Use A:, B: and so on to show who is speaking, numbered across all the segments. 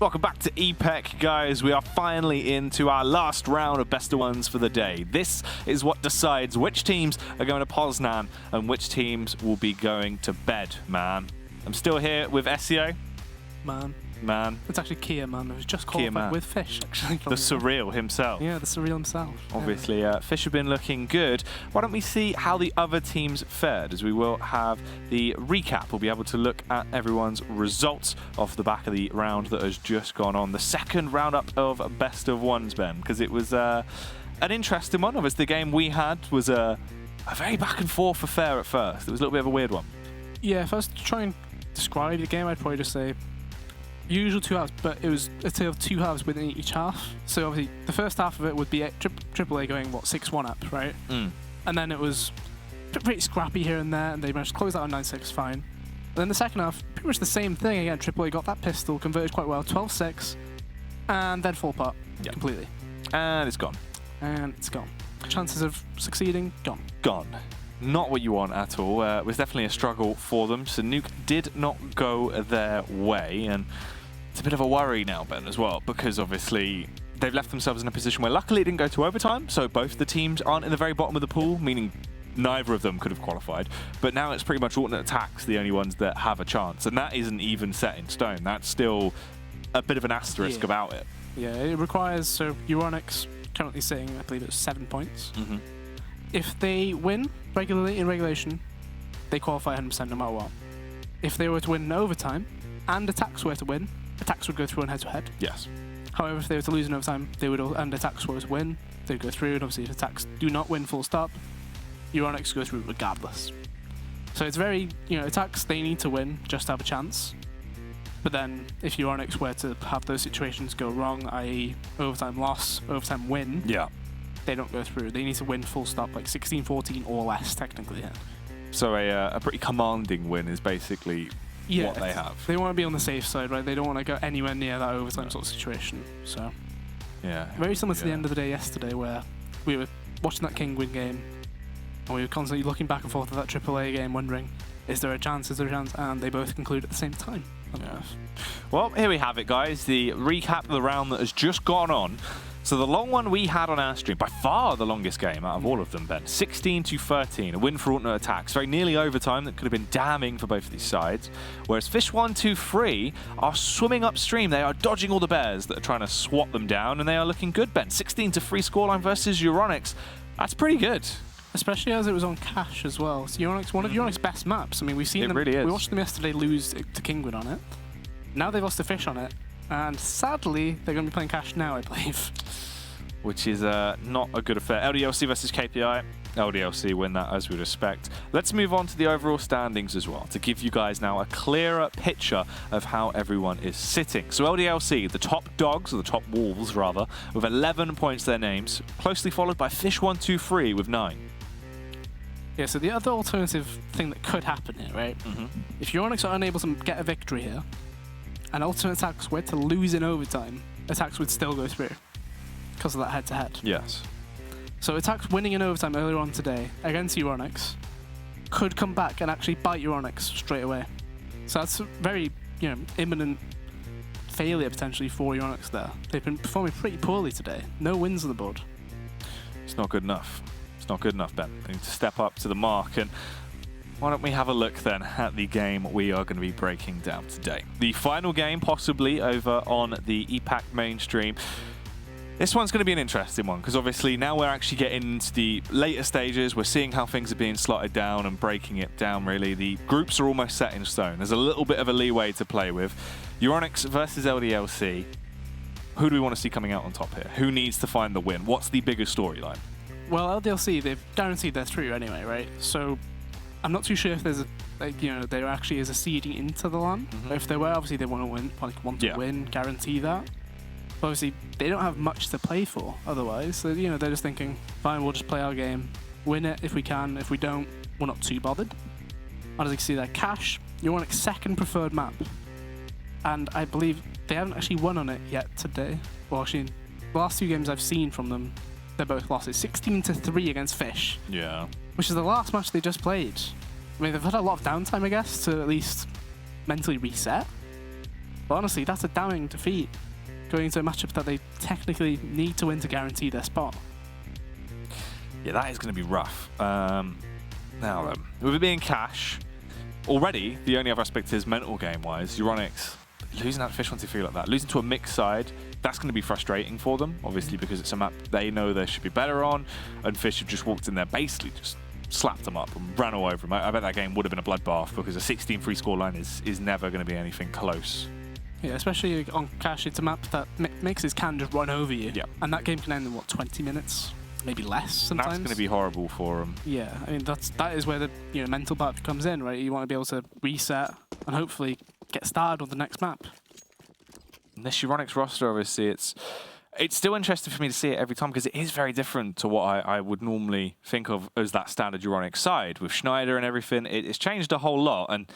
A: Welcome back to EPEC, guys. We are finally into our last round of best of ones for the day. This is what decides which teams are going to Poznan and which teams will be going to bed, man. I'm still here with SEO. Man.
B: It's actually Kia, man. It was just qualified with Fish, actually.
A: The Surreal himself.
B: Yeah, the Surreal himself.
A: Obviously, Fish have been looking good. Why don't we see how the other teams fared, as we will have the recap. We'll be able to look at everyone's results off the back of the round that has just gone on. The second roundup of best of ones, Ben, because it was an interesting one. Obviously, the game we had was a very back and forth affair at first. It was a little bit of a weird one. Yeah, if I was to try and describe the game, I'd probably just say usual two halves, but it was a tale of two halves within each half. So obviously the first half of it would be AAA going, what, 6-1 up, right? And then it was pretty scrappy here and there, and they managed to close that on 9-6, fine. And then the second half, pretty much the same thing again. AAA got that pistol, converted quite well, 12-6, and then fall apart completely. And it's gone. And it's gone. Chances of succeeding, gone. Gone. Not what you want at all. It was definitely a struggle for them. So Nuke did not go their way, and it's a bit of a worry now, Ben, as well, because obviously they've left themselves in a position where luckily it didn't go to overtime, so both the teams aren't in the very bottom of the pool, meaning neither of them could have qualified. But now it's pretty much alternate attacks, the only ones that have a chance, and that isn't even set in stone. That's still a bit of an asterisk about it. Yeah, it requires, so Euronics currently sitting, I believe it's 7 points. If they win regularly in regulation, they qualify 100% no matter what. If they were to win in overtime, and attacks were to win, attacks would go through on head-to-head. Yes. However, if they were to lose in overtime, they would, and attacks were to win, they would go through, and obviously if attacks do not win full stop, Euronics go through regardless. So it's very, attacks, they need to win just to have a chance. But then, if Euronics were to have those situations go wrong, i.e. overtime loss, overtime win, they don't go through. They need to win full stop, like 16-14 or less, technically. Yeah. So a pretty commanding win is basically what they have. They want to be on the safe side, right? They don't want to go anywhere near that overtime sort of situation. So very similar to the end of the day yesterday, where we were watching that King win game, and we were constantly looking back and forth at that AAA game, wondering, is there a chance, is there a chance? And they both conclude at the same time. Well, here we have it, guys. The recap of the round that has just gone on. So the long one we had on our stream, by far the longest game out of all of them, Ben. 16-13, a win for alternate attacks. Very nearly overtime. That could have been damning for both of these sides. Whereas Fish 1-2-3 are swimming upstream. They are dodging all the bears that are trying to swat them down, and they are looking good, Ben. 16-3 scoreline versus Euronics. That's pretty good. Especially as it was on cash as well. So Euronics, one of Euronics' best maps. I mean, we've seen them. Really is. We watched them yesterday lose to Kingwood on it. Now they've lost to Fish on it. And sadly, they're going to be playing cash now, I believe. Which is not a good affair. Ldlc versus KPI. Ldlc win that as we'd expect. Let's move on to the overall standings as well, to give you guys now a clearer picture of how everyone is sitting. So Ldlc, the top dogs, or the top wolves rather, with 11 points to their names, closely followed by Fish 1-2-3 with 9. Yeah, so the other alternative thing that could happen here, right? If Euronics are unable to get a victory here, and alternate attacks were to lose in overtime, attacks would still go through because of that head-to-head. Yes. So attacks winning in overtime earlier on today against Euronics could come back and actually bite Euronics straight away. So that's a very, imminent failure potentially for Euronics there. They've been performing pretty poorly today. No wins on the board. It's not good enough. It's not good enough, Ben. They need to step up to the mark. And why don't we have a look then at the game we are going to be breaking down today. The final game possibly over on the EPAC mainstream. This one's going to be an interesting one because obviously now we're actually getting into the later stages. We're seeing how things are being slotted down and breaking it down really. The groups are almost set in stone. There's a little bit of a leeway to play with. Euronics versus Ldlc. Who do we want to see coming out on top here? Who needs to find the win? What's the biggest storyline? Well, Ldlc, they've guaranteed they're through anyway, right? So I'm not too sure if there's there actually is a seeding into the LAN. If there were, obviously they want to win, win, guarantee that. But obviously, they don't have much to play for otherwise. So, they're just thinking, fine, we'll just play our game, win it if we can. If we don't, we're not too bothered. And as you can see there, Cash, Euronics' second preferred map. And I believe they haven't actually won on it yet today. Well, actually, the last two games I've seen from them, they're both losses. 16-3 against Fish. Yeah. Which is the last match they just played. I mean, they've had a lot of downtime, I guess, to at least mentally reset.
B: But honestly, that's a damning defeat going into a matchup that they technically need to win to guarantee their spot.
A: Yeah, that is going to be rough. Now then, with it being cash, already the only other aspect is mental game-wise. Euronics losing out to Fish once they feel like that. Losing to a mixed side, that's going to be frustrating for them, obviously, because it's a map they know they should be better on, and Fish have just walked in there, basically just slapped them up and ran all over them. I bet that game would have been a bloodbath because a 16-3 scoreline is never going to be anything close.
B: Yeah, especially on cash, it's a map that mixes can just run over you.
A: Yeah. And
B: that game can end in, what, 20 minutes? Maybe less sometimes.
A: That's going to be horrible for them.
B: Yeah, I mean, that is where the mental part comes in, right? You want to be able to reset and hopefully get started on the next map.
A: And this Euronics roster, obviously, it's still interesting for me to see it every time because it is very different to what I would normally think of as that standard Euronics side. With Schneider and everything, it's changed a whole lot, and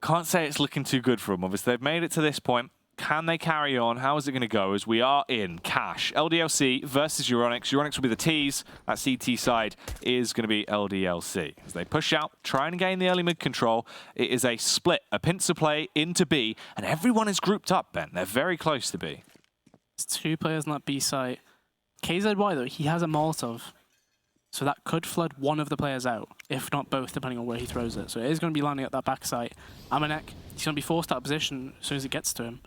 A: can't say it's looking too good for them. Obviously, they've made it to this point. Can they carry on? How is it going to go as we are in cash? Ldlc versus Euronics. Euronics will be the Ts. That CT side is going to be Ldlc. As they push out, try and gain the early mid control. It is a split, a pincer play into B, and everyone is grouped up, Ben. They're very close to B.
B: There's 2 players on that B site. KZY, though, he has a Molotov. So that could flood one of the players out, if not both, depending on where he throws it. So it is going to be landing at that back site. Amanek, he's going to be forced out of position as soon as it gets to him.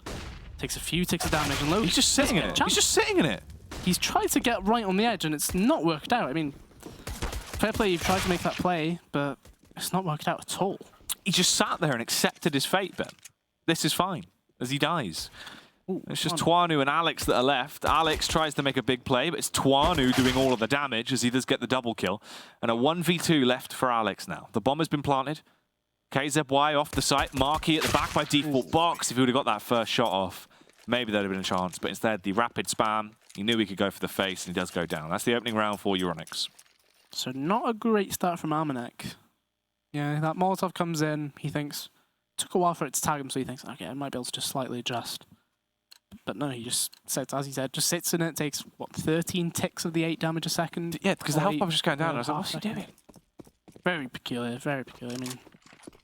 B: Takes a few ticks of damage and low.
A: He's just sitting in it. He's just sitting in it.
B: He's tried to get right on the edge and it's not worked out. I mean, fair play, you've tried to make that play, but it's not worked out at all.
A: He just sat there and accepted his fate, Ben. This is fine, as he dies. Ooh, it's just Twanu and Alex that are left. Alex tries to make a big play, but it's Twanu doing all of the damage as he does get the double kill. And a 1v2 left for Alex now. The bomb has been planted. KZY off the site. Marky at the back by default box. If he would have got that first shot off, maybe there'd have been a chance. But instead, the rapid spam. He knew he could go for the face, and he does go down. That's the opening round for Euronics.
B: So not a great start from Amanek. Yeah, that Molotov comes in. He thinks, took a while for it to tag him, so he thinks, okay, I might be able to just slightly adjust. But no, he just sits, as he said, just sits in it, takes, what, 13 ticks of the 8 damage a second?
A: Yeah, because the health bar was just going down. I was like, what's he doing?
B: Very peculiar, very peculiar. I mean,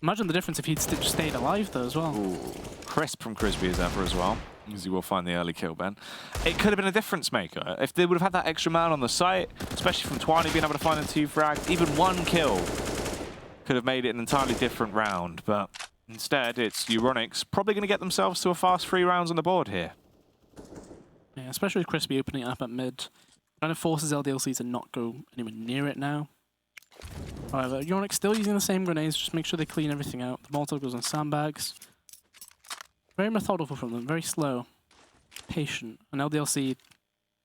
B: imagine the difference if he'd just stayed alive, though, as well.
A: Ooh, crisp from Crispy as ever as well, as you will find the early kill, Ben. It could have been a difference maker. If they would have had that extra man on the site, especially from Twani being able to find the 2 frags, even 1 kill could have made it an entirely different round, but instead, it's Euronics probably going to get themselves to a fast 3 rounds on the board here.
B: Yeah, especially with Crispy opening it up at mid. Kind of forces Ldlc to not go anywhere near it now. However, Euronics still using the same grenades, just make sure they clean everything out. The Molotov goes on sandbags. Very methodical from them, very slow. Patient. And Ldlc,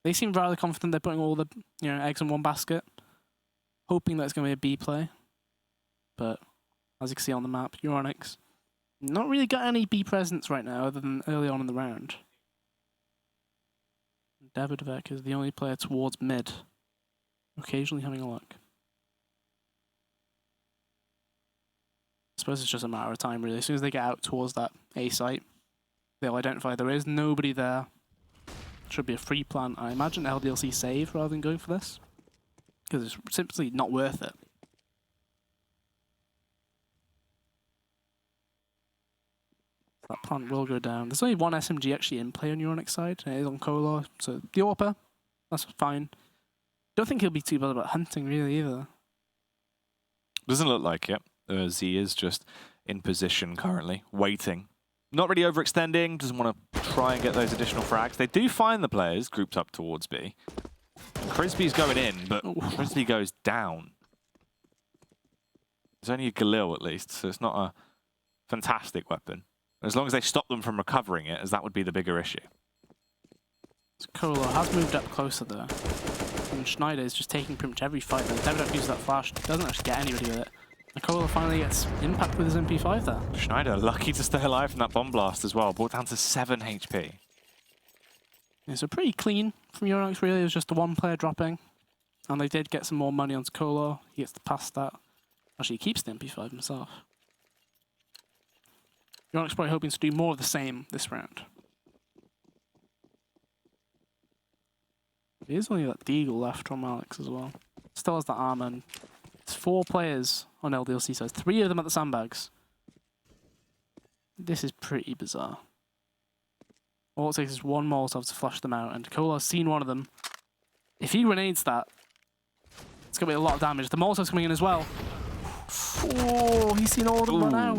B: they seem rather confident they're putting all the eggs in one basket. Hoping that it's going to be a B play. But, as you can see on the map, Euronics not really got any B presence right now, other than early on in the round. Davidvek is the only player towards mid, occasionally having a look. I suppose it's just a matter of time, really. As soon as they get out towards that A site, they'll identify there is nobody there. Should be a free plant. I imagine Ldlc save rather than going for this, because it's simply not worth it. That plant will go down. There's only 1 SMG actually in play on Euronics side, and it is on Kolar, so the AWPer, that's fine. Don't think he'll be too bad about hunting really either.
A: Doesn't look like it, as he is just in position currently, waiting. Not really overextending, doesn't want to try and get those additional frags. They do find the players grouped up towards B. Crispy's going in, but Crispy goes down. There's only a Galil at least, so it's not a fantastic weapon. As long as they stop them from recovering it, as that would be the bigger issue.
B: So Kolar has moved up closer there. And Schneider is just taking pretty much every fight. Davidvek uses that flash, doesn't actually get anybody with it. And Kolar finally gets impact with his MP5 there.
A: Schneider lucky to stay alive from that bomb blast as well, brought down to 7 HP.
B: Yeah, so pretty clean from Euronics really. It was just the 1 player dropping. And they did get some more money onto Kolar. He gets to pass that. Actually, he keeps the MP5 himself. Euronics probably hoping to do more of the same this round. There is only that Deagle left from Alex as well. Still has the armor. And it's 4 players on Ldlc, so 3 of them at the sandbags. This is pretty bizarre. All it takes is one Molotov to flush them out, and Kola's seen one of them. If he grenades that, it's going to be a lot of damage. The Molotov's coming in as well. Oh, he's seen all of them run out.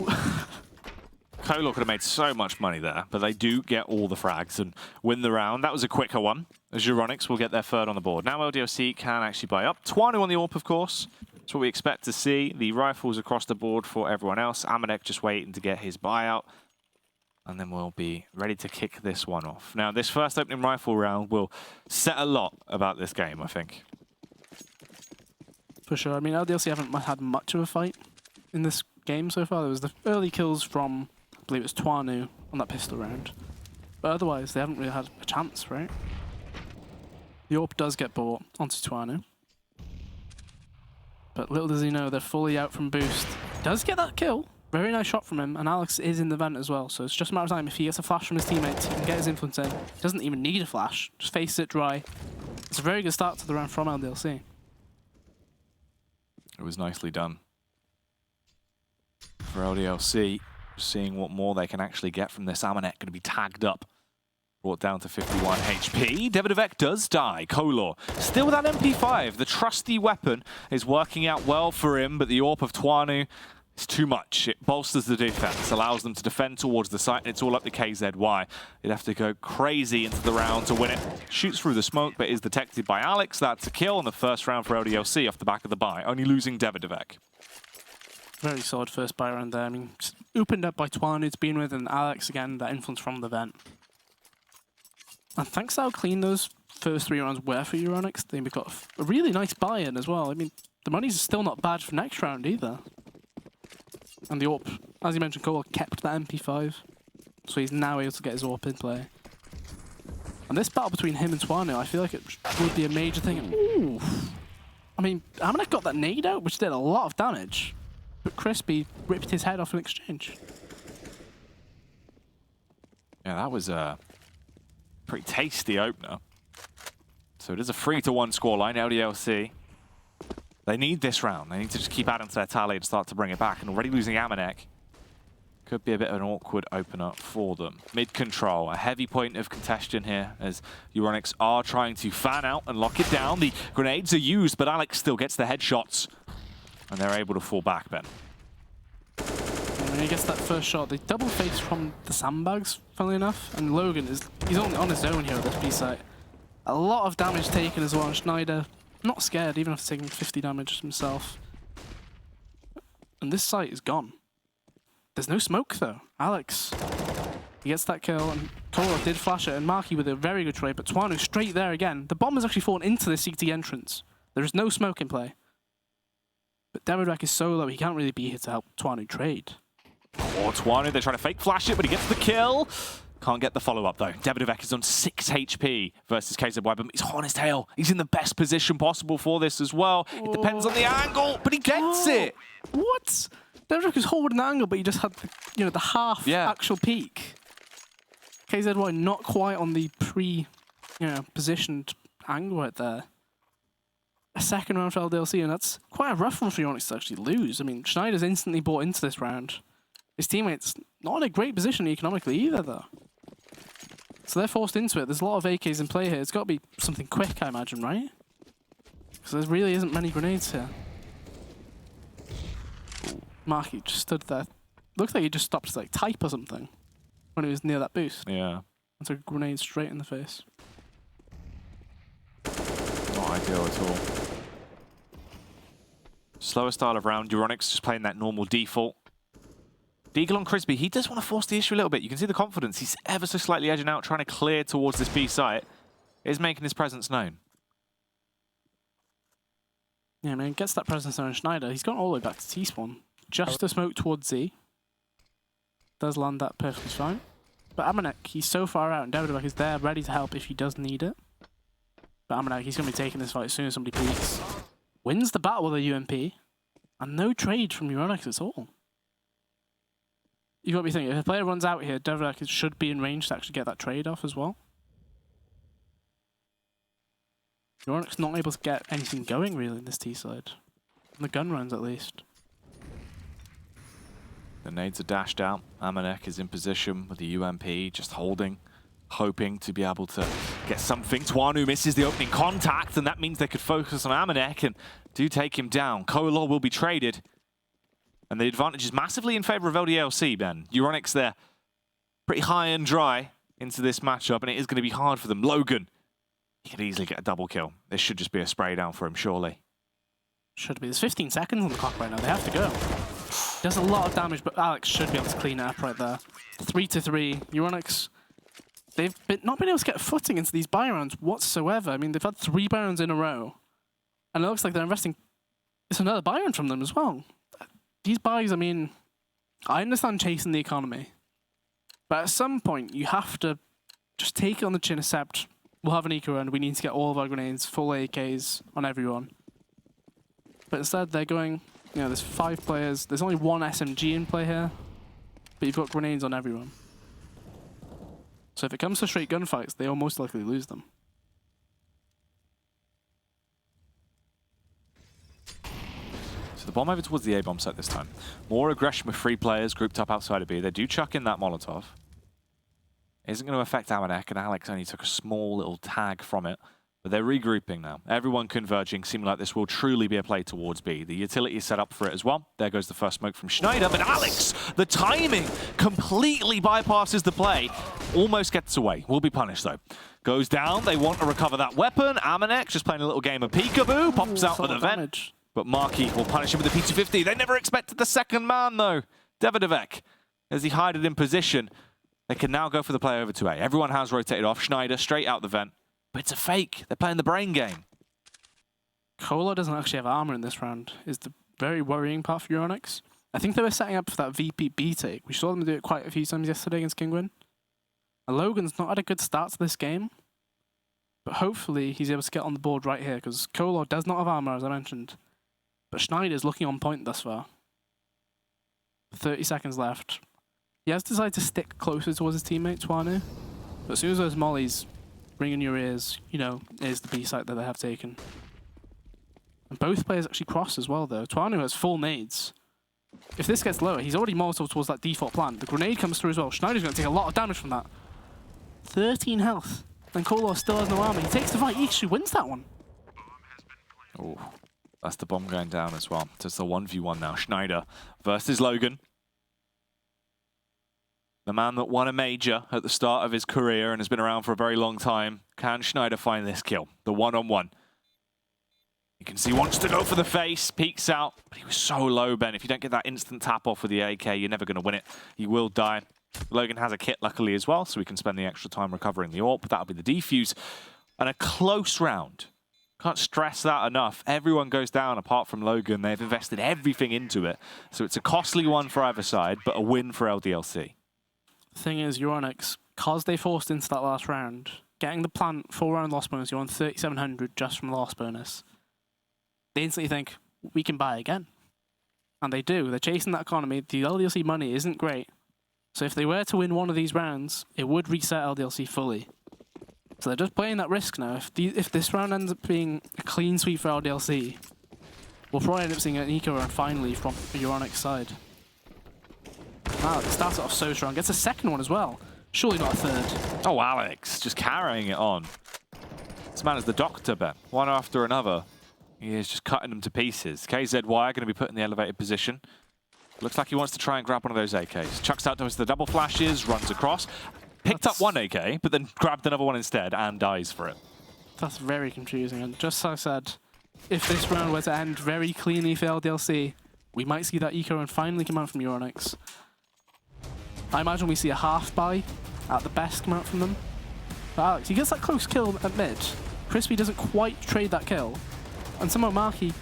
A: Kolar could have made so much money there, but they do get all the frags and win the round. That was a quicker one, as Euronics will get their third on the board. Now Ldlc can actually buy up. Twanu on the AWP, of course. That's what we expect to see. The rifles across the board for everyone else. Amanek just waiting to get his buyout. And then we'll be ready to kick this one off. Now, this first opening rifle round will set a lot about this game, I think.
B: For sure. I mean, Ldlc haven't had much of a fight in this game so far. There was the early kills from, I believe it was Twanu on that pistol round. But otherwise, they haven't really had a chance, right? The AWP does get bought onto Twanu. But little does he know, they're fully out from boost. Does get that kill. Very nice shot from him, and Alex is in the vent as well, so it's just a matter of time. If he gets a flash from his teammates, he can get his influence in. Doesn't even need a flash, just face it dry. It's a very good start to the round from Ldlc.
A: It was nicely done for Ldlc. Seeing what more they can actually get from this. Amanek going to be tagged up. Brought down to 51 HP. Davidovec does die. Kolar still with that MP5. The trusty weapon is working out well for him, but the AWP of Twanu, it's too much. It bolsters the defense, allows them to defend towards the site, and it's all up to KZY. They'd have to go crazy into the round to win it. Shoots through the smoke, but is detected by Alex. That's a kill in the first round for Ldlc off the back of the buy, only losing Davidovec.
B: Very solid first buy round there. I mean, opened up by Twanu to begin with, and Alex, again, that influence from the vent. And thanks to how clean those first 3 rounds were for Euronics, they've got a really nice buy-in as well. I mean, the money's still not bad for next round either. And the AWP, as you mentioned, Kolar kept that MP5, so he's now able to get his AWP in play. And this battle between him and Twanu, I feel like it would be a major thing. Ooh. I mean, Amanek got that nade out, which did a lot of damage, but Crispy ripped his head off in exchange.
A: Yeah, that was a pretty tasty opener. So it is a 3-1 scoreline, Ldlc. They need this round. They need to just keep adding to their tally and start to bring it back. And already losing Amanek could be a bit of an awkward opener for them. Mid-control, a heavy point of contention here as Euronics are trying to fan out and lock it down. The grenades are used, but Alex still gets the headshots. And they're able to fall back, Ben.
B: When he gets that first shot, they double face from the sandbags, funnily enough. And Logan, he's only on his own here at this B site. A lot of damage taken as well, and Schneider not scared, even after taking 50 damage himself. And this site is gone. There's no smoke though. Alex, he gets that kill, and Kolar did flash it, and Marky with a very good trade, but Twanu straight there again. The bomb has actually fallen into the CT entrance. There is no smoke in play. But Davidovec is so low, he can't really be here to help Twanu trade.
A: Oh, Twanu, they're trying to fake flash it, but he gets the kill. Can't get the follow-up, though. Davidovec is on 6 HP versus KZY, but he's hot on his tail. He's in the best position possible for this as well. It depends on the angle, but he gets it.
B: What? Davidovec is holding the angle, but he just had the, the half actual peak. KZY not quite on the positioned angle right there. A second round for Ldlc, and that's quite a rough one for Euronics to actually lose. I mean, Schneider's instantly bought into this round. His teammates not in a great position economically either, though. So they're forced into it. There's a lot of AKs in play here. It's got to be something quick, I imagine, right? Because there really isn't many grenades here. Marky just stood there. Looks like he just stopped to like type or something when he was near that boost.
A: Yeah.
B: And took a grenade straight in the face.
A: Not ideal at all. Slower style of round. Euronics just playing that normal default. Deagle on Crispy, he does want to force the issue a little bit. You can see the confidence. He's ever so slightly edging out, trying to clear towards this B site. Is making his presence known.
B: Yeah, man, gets that presence on Schneider. He's gone all the way back to T-spawn. Just to smoke towards Z. Does land that perfectly fine. But Amanek, he's so far out, and Davidovec is there, ready to help if he does need it. But Amanek, he's going to be taking this fight as soon as somebody peeks. Wins the battle with a UMP. And no trade from Euronics at all. You've got to be thinking, if a player runs out here, Davidovec should be in range to actually get that trade off as well. Euronics not able to get anything going really in this T side. On the gun runs at least.
A: The nades are dashed out. Amanek is in position with the UMP, just holding hoping to be able to get something. Twanu misses the opening contact, and that means they could focus on Amanek and do take him down. Kolor will be traded. And the advantage is massively in favor of Ldlc, Ben. Euronics there pretty high and dry into this matchup, and it is going to be hard for them. Logan, he could easily get a double kill. This should just be a spray down for him, surely.
B: Should be. There's 15 seconds on the clock right now. They have to go. Does a lot of damage, but Alex should be able to clean it up right there. 3-3. Euronics, they've not been able to get a footing into these buy rounds whatsoever. I mean, they've had 3 buy rounds in a row. And it looks like they're investing... It's another buy round from them as well. These buys, I mean, I understand chasing the economy. But at some point, you have to just take it on the chin, accept we'll have an eco round, we need to get all of our grenades, full AKs on everyone. But instead, they're going, you know, there's 5 players, there's only 1 SMG in play here, but you've got grenades on everyone. So if it comes to straight gunfights, they will most likely lose them.
A: So the bomb over towards the A-bomb site this time. More aggression with 3 players grouped up outside of B. They do chuck in that Molotov. Isn't going to affect Amanek, and Alex only took a small little tag from it. But they're regrouping now. Everyone converging, seeming like this will truly be a play towards B. The utility is set up for it as well. There goes the first smoke from Schneider, but Alex, the timing completely bypasses the play. Almost gets away. Will be punished though. Goes down, they want to recover that weapon. Amanek just playing a little game of peekaboo, pops out with the vent. But Markey will punish him with the P250. They never expected the second man though. Davidovec, as he hided in position. They can now go for the play over to A. Everyone has rotated off. Schneider straight out the vent. But it's a fake. They're playing the brain game.
B: Kolor doesn't actually have armor in this round, is the very worrying part for Euronics. I think they were setting up for that VPB take. We saw them do it quite a few times yesterday against Kingwin. And Logan's not had a good start to this game. But hopefully he's able to get on the board right here, because Kolor does not have armor, as I mentioned. But Schneider's looking on point thus far. 30 seconds left. He has decided to stick closer towards his teammate, Twanu. But as soon as those mollies ring in your ears, you know, is the B site that they have taken. And both players actually cross as well, though. Twanu has full nades. If this gets lower, he's already Molotov towards that default plant. The grenade comes through as well. Schneider's going to take a lot of damage from that. 13 health. And Kolor still has no armor. He takes the fight. He actually wins that one.
A: Oh, that's the bomb going down as well. So it's the 1v1 now. Schneider versus Logan. The man that won a major at the start of his career and has been around for a very long time. Can Schneider find this kill? The one-on-one. You can see he wants to go for the face, peeks out, but he was so low, Ben. If you don't get that instant tap off with the AK, you're never going to win it. You will die. Logan has a kit, luckily, as well, so we can spend the extra time recovering the AWP. That'll be the defuse. And a close round. Can't stress that enough. Everyone goes down apart from Logan. They've invested everything into it. So it's a costly one for either side, but a win for Ldlc.
B: The thing is, Euronics, because they forced into that last round, getting the plant full round loss bonus, you're on 3,700 just from the loss bonus. They instantly think, we can buy again. And they do. They're chasing that economy. The Ldlc money isn't great. So if they were to win one of these rounds, it would reset Ldlc fully. So they're just playing that risk now. If this round ends up being a clean sweep for Ldlc, we'll probably end up seeing an eco round finally from the Euronics side. Wow, it starts off so strong. Gets a second one as well. Surely not a third.
A: Oh, Alex, just carrying it on. This man is the doctor, Ben. One after another. He is just cutting them to pieces. KZY going to be put in the elevated position. Looks like he wants to try and grab one of those AKs. Chucks out towards the double flashes, runs across. Picked up one AK, but then grabbed another one instead and dies for it.
B: That's very confusing. And just as I said, if this round were to end very cleanly for Ldlc, we might see that eco round finally come out from Euronics. I imagine we see a half buy at the best come out from them. But Alex, he gets that close kill at mid. Crispy doesn't quite trade that kill. And somehow Markey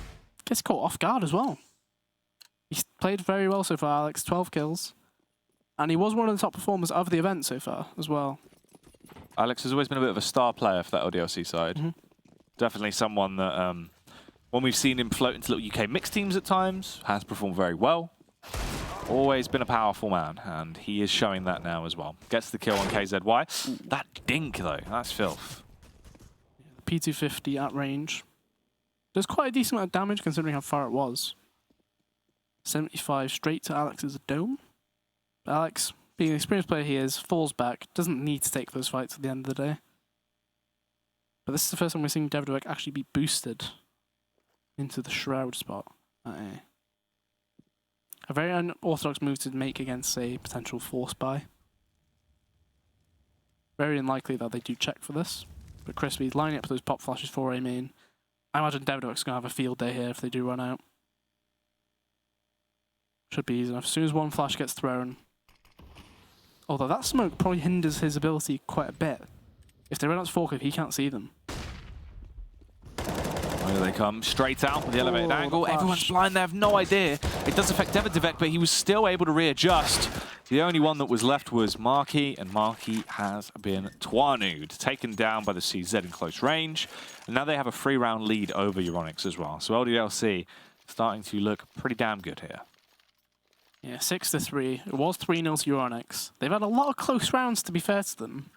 B: gets caught off guard as well. He's played very well so far, Alex. 12 kills. And he was one of the top performers of the event so far as well.
A: Alex has always been a bit of a star player for that Ldlc side. Definitely someone that, when we've seen him float into little UK mixed teams at times, has performed very well. Always been a powerful man, and he is showing that now as well. Gets the kill on KZY. That dink, though, that's filth.
B: P250 at range. Does quite a decent amount of damage considering how far it was. 75 straight to Alex's dome. Alex being the experienced player he is, falls back, doesn't need to take those fights at the end of the day. But this is the first time we're seeing Ldlc actually be boosted into the Shroud spot at A. A very unorthodox move to make against a potential force buy. Very unlikely that they do check for this. But Crispy's lining up those pop flashes for A main. I imagine Ldlc's going to have a field day here if they do run out. Should be easy enough. As soon as one flash gets thrown. Although that smoke probably hinders his ability quite a bit. If they run out to forklift, he can't see them.
A: Here they come, straight out with the elevated angle. Everyone's blind, they have no idea. It does affect Ldlc, but he was still able to readjust. The only one that was left was Marky, and Marky has been twanued, taken down by the CZ in close range. And now they have a 3-round lead over Euronics as well. So Ldlc starting to look pretty damn good here.
B: Yeah, 6-3. It was 3-0 to Euronics. They've had a lot of close rounds, to be fair to them.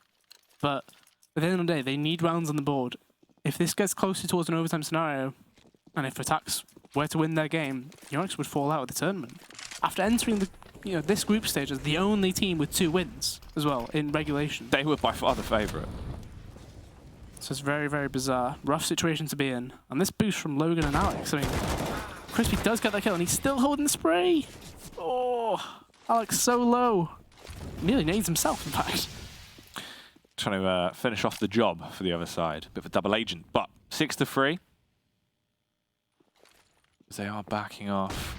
B: But at the end of the day, they need rounds on the board. If this gets closer towards an overtime scenario, and if Attacks were to win their game, Euronics would fall out of the tournament. After entering the, this group stage as the only team with 2 wins as well in regulation.
A: They were by far the favourite.
B: So it's very, very bizarre. Rough situation to be in. And this boost from Logan and Alex, I mean, Crispy does get that kill and he's still holding the spray. Oh, Alex so low. Nearly nades himself, in fact.
A: Trying to finish off the job for the other side. Bit of a double agent, but 6-3. As they are backing off.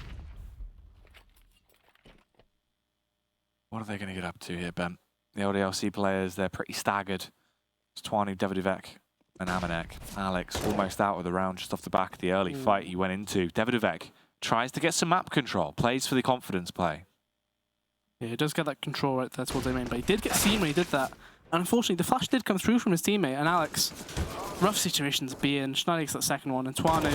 A: What are they going to get up to here, Ben? The Ldlc players, they're pretty staggered. It's Twanu, Ldlc, and Amanek. Alex almost out of the round just off the back of the early fight he went into. Ldlc tries to get some map control, plays for the confidence play.
B: Yeah, he does get that control right there towards the main, but he did get seen when he did that. And unfortunately, the flash did come through from his teammate, and Alex, rough situation to be in. Schneider gets that second one, and Twanu,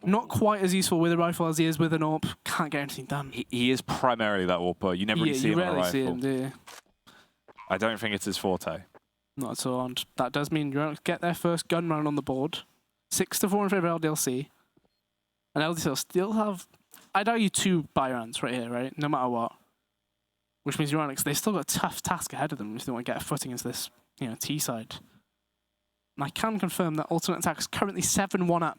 B: not quite as useful with a rifle as he is with an AWP. Can't get anything done.
A: He is primarily that AWPer. You never really see him on a rifle.
B: See him, do you?
A: I don't think it's his forte.
B: Not at all, and that does mean Euronics get their first gun round on the board. 6-4 in favour of Ldlc. And Ldlc still have, I'd argue, 2 buy rounds right here, right? No matter what. Which means Euronics, they've still got a tough task ahead of them if they want to get a footing into this, T side. And I can confirm that Ultimate Attack is currently 7-1 up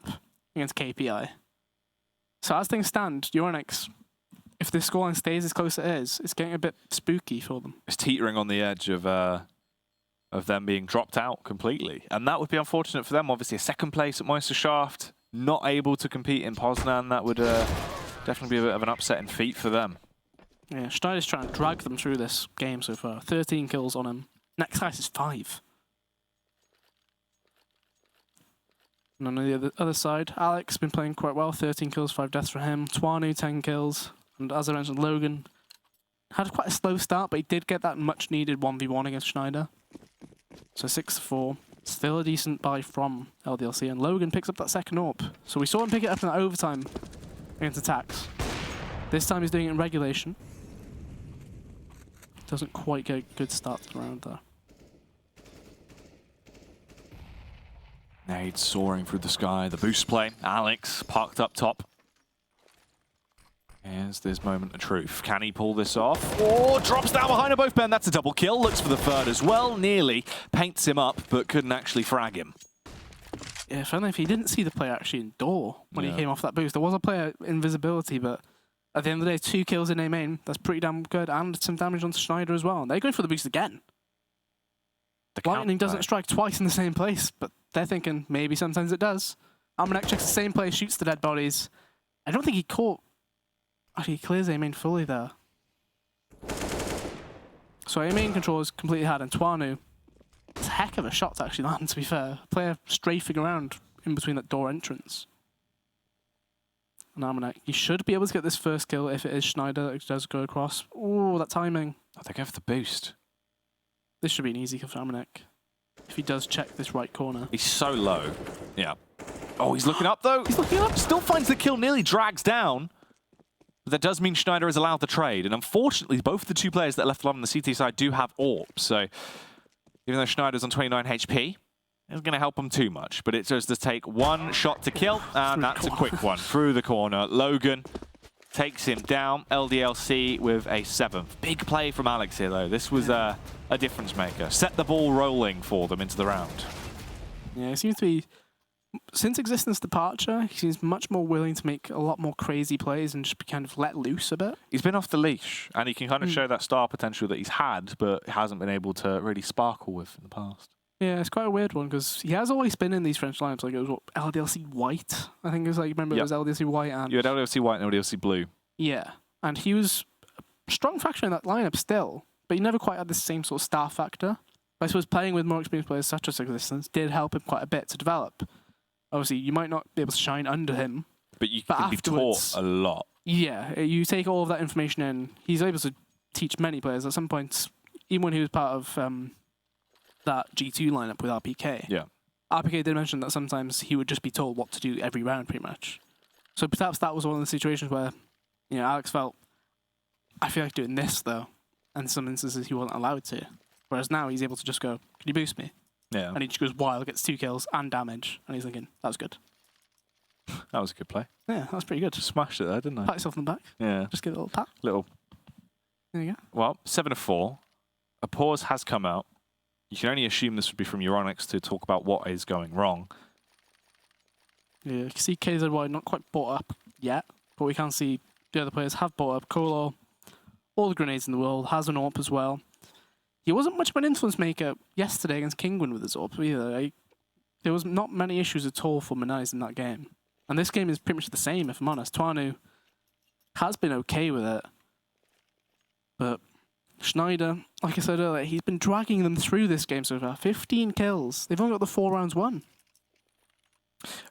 B: against KPI. So as things stand, Euronics, if this scoreline stays as close as it is, it's getting a bit spooky for them.
A: It's teetering on the edge of them being dropped out completely. And that would be unfortunate for them. Obviously, a second place at Meisterschaft, not able to compete in Poznan. That would definitely be a bit of an upsetting feat for them.
B: Yeah, Schneider's trying to drag them through this game so far. 13 kills on him. Next highest is 5. And on the other side, Alex has been playing quite well. 13 kills, 5 deaths for him. Twanu, 10 kills. And as I mentioned, Logan had quite a slow start, but he did get that much-needed 1v1 against Schneider. So 6-4. Still a decent buy from Ldlc. And Logan picks up that second AWP. So we saw him pick it up in that overtime against Attacks. This time he's doing it in regulation. Doesn't quite get a good start to the round there.
A: Nade soaring through the sky. The boost play. Alex parked up top. Here's this moment of truth. Can he pull this off? Oh, drops down behind them both, Ben. That's a double kill. Looks for the third as well. Nearly paints him up, but couldn't actually frag him.
B: Yeah, funny if he didn't see the player actually in door when he came off that boost. There was a player invisibility, but at the end of the day, 2 kills in A main. That's pretty damn good, and some damage onto Schneider as well. And they're going for the boost again. The lightning doesn't strike twice in the same place, but they're thinking maybe sometimes it does. Amanek checks the same place, shoots the dead bodies. I don't think he caught. Actually, he clears A main fully there. So A main control is completely hard, and Twanu, it's a heck of a shot to actually land, to be fair. A player strafing around in between that door entrance. And Amanek, you should be able to get this first kill if it is Schneider that does go across. Oh, that timing.
A: Oh, they go for the boost.
B: This should be an easy kill for Amanek. If he does check this right corner.
A: He's so low. Yeah. Oh, he's looking up though.
B: He's looking up.
A: Still finds the kill, nearly drags down. But that does mean Schneider is allowed the trade. And unfortunately, both of the 2 players that are left alive on the CT side do have AWP. So even though Schneider's on 29 HP, isn't going to help him too much. But it just does take 1 shot to kill. And that's a quick one through the corner. Logan takes him down. Ldlc with a 7th. Big play from Alex here, though. This was a difference maker. Set the ball rolling for them into the round.
B: Yeah, it seems to be, since Existence departure, he seems much more willing to make a lot more crazy plays and just be kind of let loose a bit.
A: He's been off the leash, and he can kind of show that star potential that he's had, but hasn't been able to really sparkle with in the past.
B: Yeah, it's quite a weird one, because he has always been in these French lineups. Like, it was, what, Ldlc White? I think it was like, remember, it was Ldlc White and...
A: You had Ldlc White and Ldlc Blue.
B: Yeah, and he was a strong factor in that lineup still, but he never quite had the same sort of star factor. I suppose playing with more experienced players such as Existence did help him quite a bit to develop. Obviously, you might not be able to shine under him.
A: But you can be taught a lot.
B: Yeah, you take all of that information in. He's able to teach many players. At some points, even when he was part of that G2 lineup with RPK.
A: Yeah.
B: RPK did mention that sometimes he would just be told what to do every round, pretty much. So perhaps that was one of the situations where, you know, Alex felt, I feel like doing this, though. And in some instances, he wasn't allowed to. Whereas now, he's able to just go, can you boost me?
A: Yeah.
B: And he just goes wild, gets 2 kills and damage. And he's thinking, that was good.
A: That was a good play.
B: Yeah, that was pretty good.
A: Smashed it there, didn't I?
B: Pat yourself on the back.
A: Yeah.
B: Just give it a little pat. There you go.
A: Well, 7 of 4. A pause has come out. You can only assume this would be from Euronics to talk about what is going wrong.
B: Yeah, you can see KZY not quite bought up yet, but we can see the other players have bought up. Kolo, all the grenades in the world, has an AWP as well. He wasn't much of an influence maker yesterday against Kingwin with his AWP either. There was not many issues at all for Manais in that game. And this game is pretty much the same, if I'm honest. Tuanu has been okay with it. But Schneider, like I said earlier, he's been dragging them through this game so far. 15 kills. They've only got the 4 rounds won.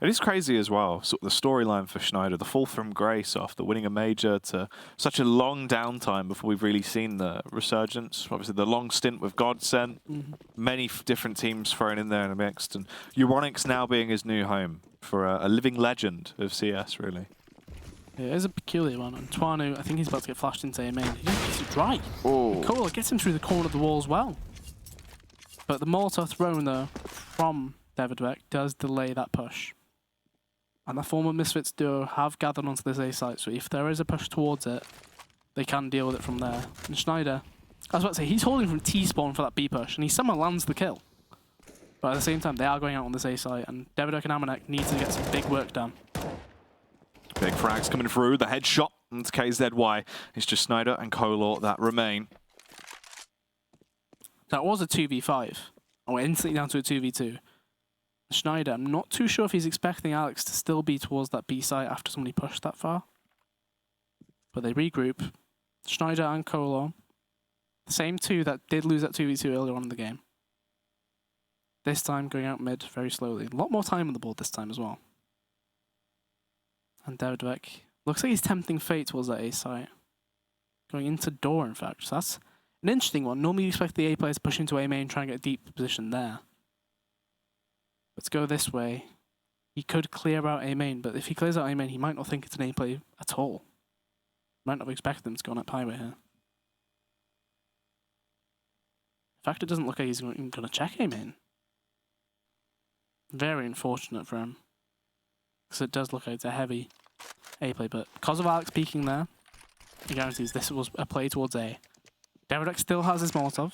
A: It is crazy as well, sort of the storyline for Schneider, the fall from grace after winning a major to such a long downtime before we've really seen the resurgence. Obviously, the long stint with Godsent, many different teams thrown in there in the mix, and Euronics now being his new home for a living legend of CS, really.
B: Yeah, it is a peculiar one. And Tuanu, I think he's about to get flashed into A main. He just gets it dry.
A: Oh.
B: Kola gets him through the corner of the wall as well. But the Molotov thrown, though, from Ldlc does delay that push. And the former Misfits duo have gathered onto this A site, so if there is a push towards it, they can deal with it from there. And Schneider, I was about to say, he's holding from T-spawn for that B push, and he somehow lands the kill. But at the same time, they are going out on this A site, and Ldlc and Amanek need to get some big work done.
A: Big frags coming through, the headshot, and it's KZY. It's just Schneider and Kolor that remain.
B: That was a 2v5, and we're instantly down to a 2v2. Schneider, I'm not too sure if he's expecting Alex to still be towards that B site after somebody pushed that far. But they regroup. Schneider and Kolor, the same two that did lose that 2v2 earlier on in the game. This time going out mid very slowly. A lot more time on the board this time as well. And Ldlc looks like he's tempting fate towards that A site. Going into door, in fact. So that's an interesting one. Normally you expect the A players to push into A main and try and get a deep position there. Let's go this way. He could clear out A main, but if he clears out A main, he might not think it's an A play at all. Might not have expected him to go on that highway here. In fact, it doesn't look like he's going to check A main. Very unfortunate for him. Because it does look like it's a heavy A play, but because of Alex peeking there, he guarantees this was a play towards A. Ldlc still has his Molotov,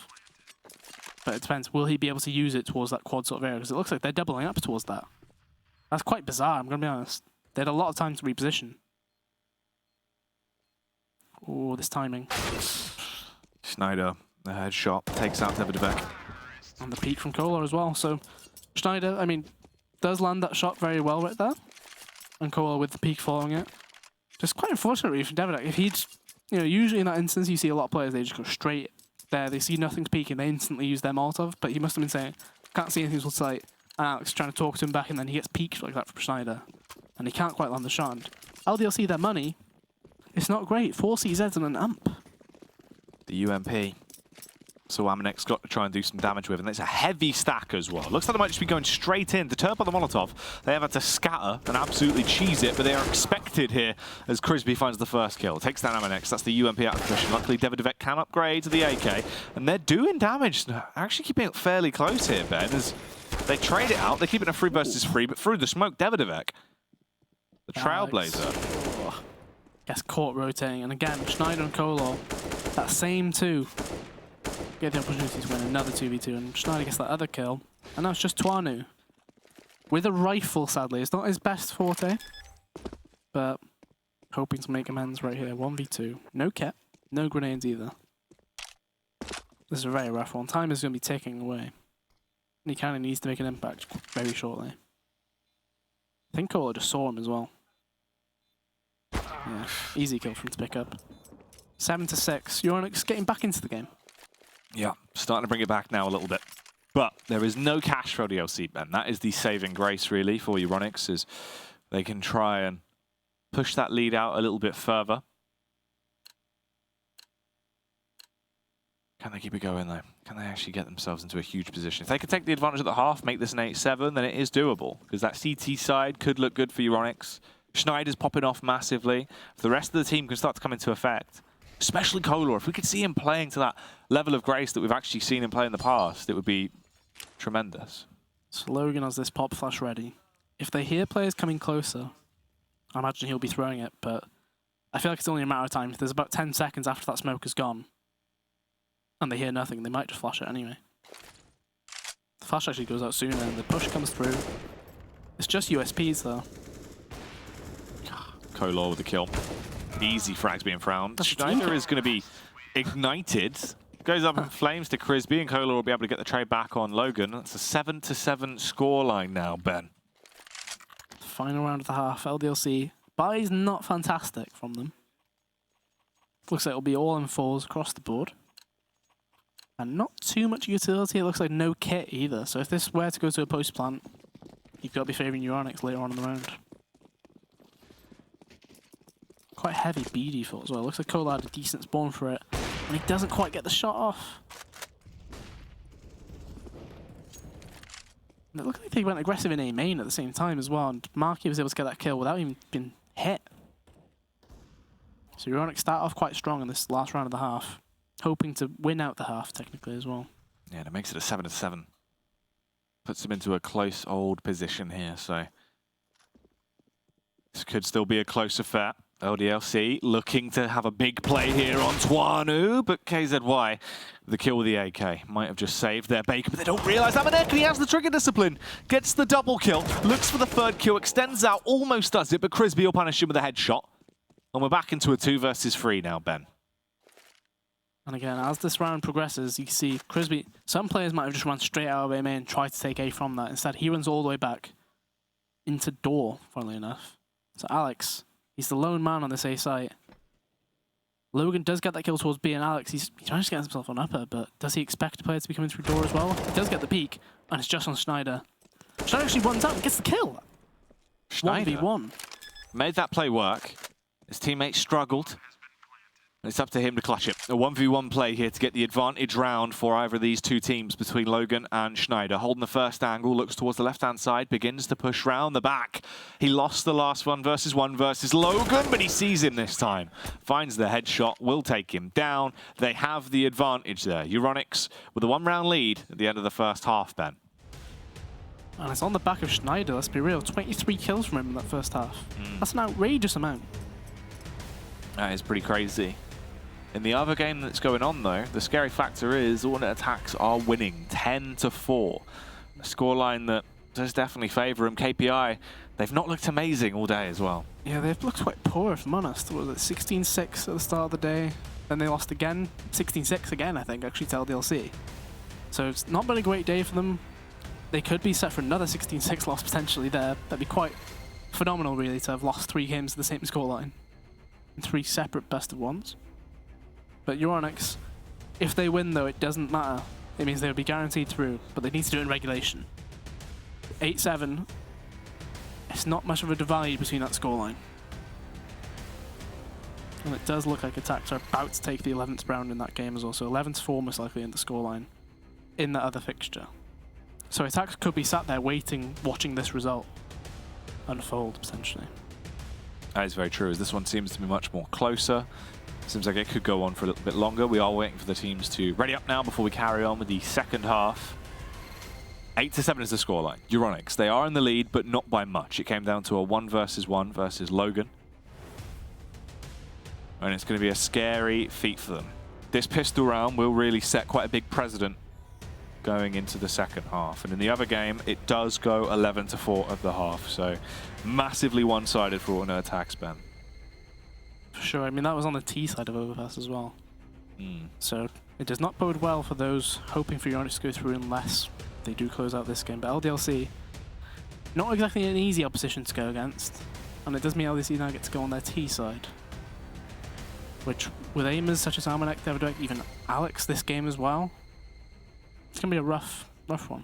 B: but it depends. Will he be able to use it towards that quad sort of area? Because it looks like they're doubling up towards that. That's quite bizarre, I'm going to be honest. They had a lot of time to reposition. Oh, this timing.
A: Schneider, the headshot, takes out Ldlc.
B: And the peek from Kolar as well. So Schneider, I mean, does land that shot very well right there. And Kolar with the peek following it. Just quite unfortunate really for Ldlc. If he'd, you know, usually in that instance you see a lot of players, they just go straight there. They see nothing's peeking, they instantly use their Molotov. But he must have been saying, can't see anything towards sight. And Alex trying to talk to him back, and then he gets peeked like that from Schneider. And he can't quite land the shot. And Ldlc, their money, it's not great. 4 CZs and an ump.
A: The UMP. So Amanek's got to try and do some damage with, and it's a heavy stack as well. Looks like they might just be going straight in. Deterred by the Molotov, they have had to scatter and absolutely cheese it, but they are expected here as Crisby finds the first kill. Takes down Amanex. That's the UMP out of position. Luckily, Ldlc can upgrade to the AK, and they're doing damage. Actually keeping it fairly close here, Ben, as they trade it out. They're keeping it 3 versus 3, but through the smoke, Ldlc, the Trailblazer.
B: Gets caught rotating, and again, Schneider and Kolor, that same two, get the opportunity to win another 2v2, and Schneider gets that other kill. And now it's just Twanu. With a rifle, sadly. It's not his best forte, but hoping to make amends right here. 1v2. No kit, no grenades either. This is a very rough one. Time is going to be ticking away. And he kind of needs to make an impact very shortly. I think Kolor just saw him as well. Yeah, easy kill for him to pick up. 7-6. Euronics getting back into the game.
A: Yeah, starting to bring it back now a little bit. But there is no cash for Ldlc, Ben. That is the saving grace, really, for Euronics, is they can try and push that lead out a little bit further. Can they keep it going, though? Can they actually get themselves into a huge position? If they could take the advantage at the half, make this an 8-7, then it is doable. Because that CT side could look good for Euronics. Schneider's popping off massively. If the rest of the team can start to come into effect, especially Kolor, if we could see him playing to that level of grace that we've actually seen him play in the past, it would be tremendous.
B: So Logan has this pop flash ready. If they hear players coming closer, I imagine he'll be throwing it, but I feel like it's only a matter of time. If there's about 10 seconds after that smoke is gone, and they hear nothing, they might just flash it anyway. The flash actually goes out sooner, and the push comes through. It's just USPs, though.
A: Kolor with the kill. Easy frags being found. Schneider is going to be ignited. Goes up in flames to Crisby, and Kolor will be able to get the trade back on Logan. That's a 7-7 scoreline now, Ben.
B: Final round of the half. Ldlc. Buys not fantastic from them. Looks like it'll be all in fours across the board. And not too much utility. It looks like no kit either. So if this were to go to a post plant, you've got to be favouring Euronics later on in the round. Quite heavy B default as well. Looks like Kolor had a decent spawn for it, and he doesn't quite get the shot off. And it looked like they went aggressive in A main at the same time as well, and Marky was able to get that kill without even being hit. So Euronics start off quite strong in this last round of the half, hoping to win out the half technically as well.
A: Yeah, and it makes it a 7-7. Puts them into a close old position here, so this could still be a close affair. Ldlc looking to have a big play here on Twanu, but KZY, the kill with the AK, might have just saved their bacon, but they don't realise that Maneka, he has the trigger discipline, gets the double kill, looks for the third kill, extends out, almost does it, but Crisby will punish him with a headshot. And we're back into a 2 versus 3 now, Ben.
B: And again, as this round progresses, you can see Crisby, some players might have just run straight out of A main and tried to take A from that. Instead, he runs all the way back into door, funnily enough. So Alex, he's the lone man on this A site. Logan does get that kill towards B, and Alex, he's trying to get himself on upper, but does he expect a player to be coming through door as well? He does get the peek, and it's just on Schneider. Schneider actually runs out and gets the kill.
A: Schneider
B: 1v1.
A: made that play work. His teammates struggled. It's up to him to clutch it. A 1v1 play here to get the advantage round for either of these two teams between Logan and Schneider. Holding the first angle, looks towards the left-hand side, begins to push round the back. He lost the last 1 versus Logan, but he sees him this time. Finds the headshot, will take him down. They have the advantage there. Euronics with a 1-round lead at the end of the first half, Ben.
B: And it's on the back of Schneider, let's be real. 23 kills from him in that first half. That's an outrageous amount.
A: That is pretty crazy. In the other game that's going on, though, the scary factor is Alternate Attacks are winning 10-4. A scoreline that does definitely favour them. KPI, they've not looked amazing all day as well.
B: Yeah, they've looked quite poor, if I'm honest. What was it, 16-6 at the start of the day? Then they lost again. 16-6 again, I think, actually, to Ldlc. So it's not been a great day for them. They could be set for another 16-6 loss potentially there. That'd be quite phenomenal, really, to have lost 3 games at the same scoreline. In 3 separate best-of-1s. But Euronics, if they win though, it doesn't matter. It means they'll be guaranteed through, but they need to do it in regulation. 8-7, it's not much of a divide between that scoreline. And it does look like Attacks are about to take the 11th round in that game as well, so 11-4 most likely in the scoreline in that other fixture. So Attacks could be sat there waiting, watching this result unfold, potentially.
A: That is very true, as this one seems to be much more closer. Seems like it could go on for a little bit longer. We are waiting for the teams to ready up now before we carry on with the second half. 8-7 is the scoreline. Euronics, they are in the lead, but not by much. It came down to a 1 versus Logan. and it's going to be a scary feat for them. This pistol round will really set quite a big precedent going into the second half. And in the other game, it does go 11-4 at the half, so massively one-sided for all no attacks, Ben.
B: For sure. I mean, that was on the T side of Overpass as well. So it does not bode well for those hoping for Euronics to go through unless they do close out this game. But Ldlc, not exactly an easy opposition to go against. And it does mean Ldlc now get to go on their T side. Which, with aimers such as Armanek, Devodek, even Alex this game as well, it's going to be a rough one.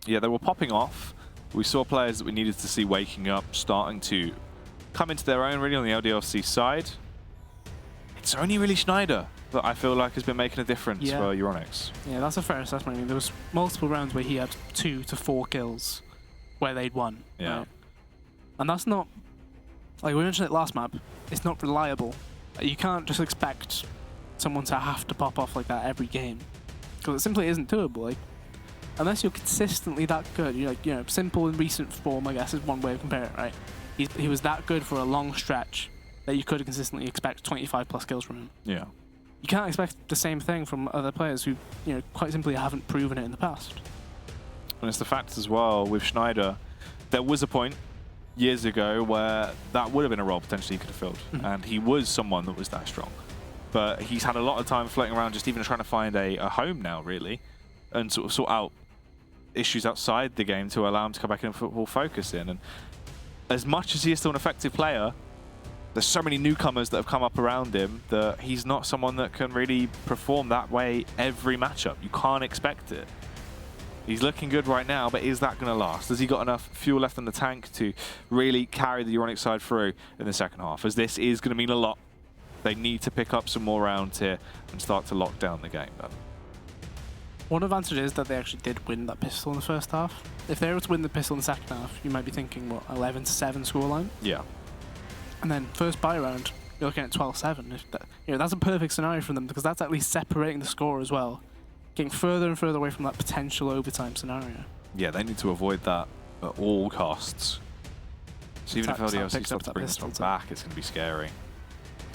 A: Yeah, they were popping off. We saw players that we needed to see waking up, starting to come into their own really on the Ldlc side. It's only really Schneider that I feel like has been making a difference for Euronics.
B: Yeah, that's a fair assessment. I mean, there was multiple rounds where he had 2 to 4 kills where they'd won.
A: Yeah.
B: Right? And that's not, like we mentioned it last map, it's not reliable. You can't just expect someone to have to pop off like that every game. Because it simply isn't doable. Like, unless you're consistently that good, you're like, you know, simple and recent form, I guess, is one way of comparing it, right? He was that good for a long stretch that you could consistently expect 25 plus kills from him.
A: Yeah.
B: You can't expect the same thing from other players who, you know, quite simply haven't proven it in the past.
A: And it's the fact as well with Schneider, there was a point years ago where that would have been a role potentially he could have filled. And he was someone that was that strong. But he's had a lot of time floating around just even trying to find a home now, really, and sort of sort out issues outside the game to allow him to come back in and full focus in. And as much as he is still an effective player, there's so many newcomers that have come up around him that he's not someone that can really perform that way every matchup. You can't expect it. He's looking good right now, but is that going to last? Has he got enough fuel left in the tank to really carry the Euronics side through in the second half? As this is going to mean a lot. They need to pick up some more rounds here and start to lock down the game.
B: One advantage is that they actually did win that pistol in the first half. If they were to win the pistol in the second half, you might be thinking, what, 11-7 scoreline?
A: Yeah.
B: And then first buy round, you're looking at 12-7. You know, that's a perfect scenario for them because that's at least separating the score as well, getting further and further away from that potential overtime scenario.
A: Yeah, they need to avoid that at all costs. So even if Ldlc starts to bring this one back, it's going to be scary.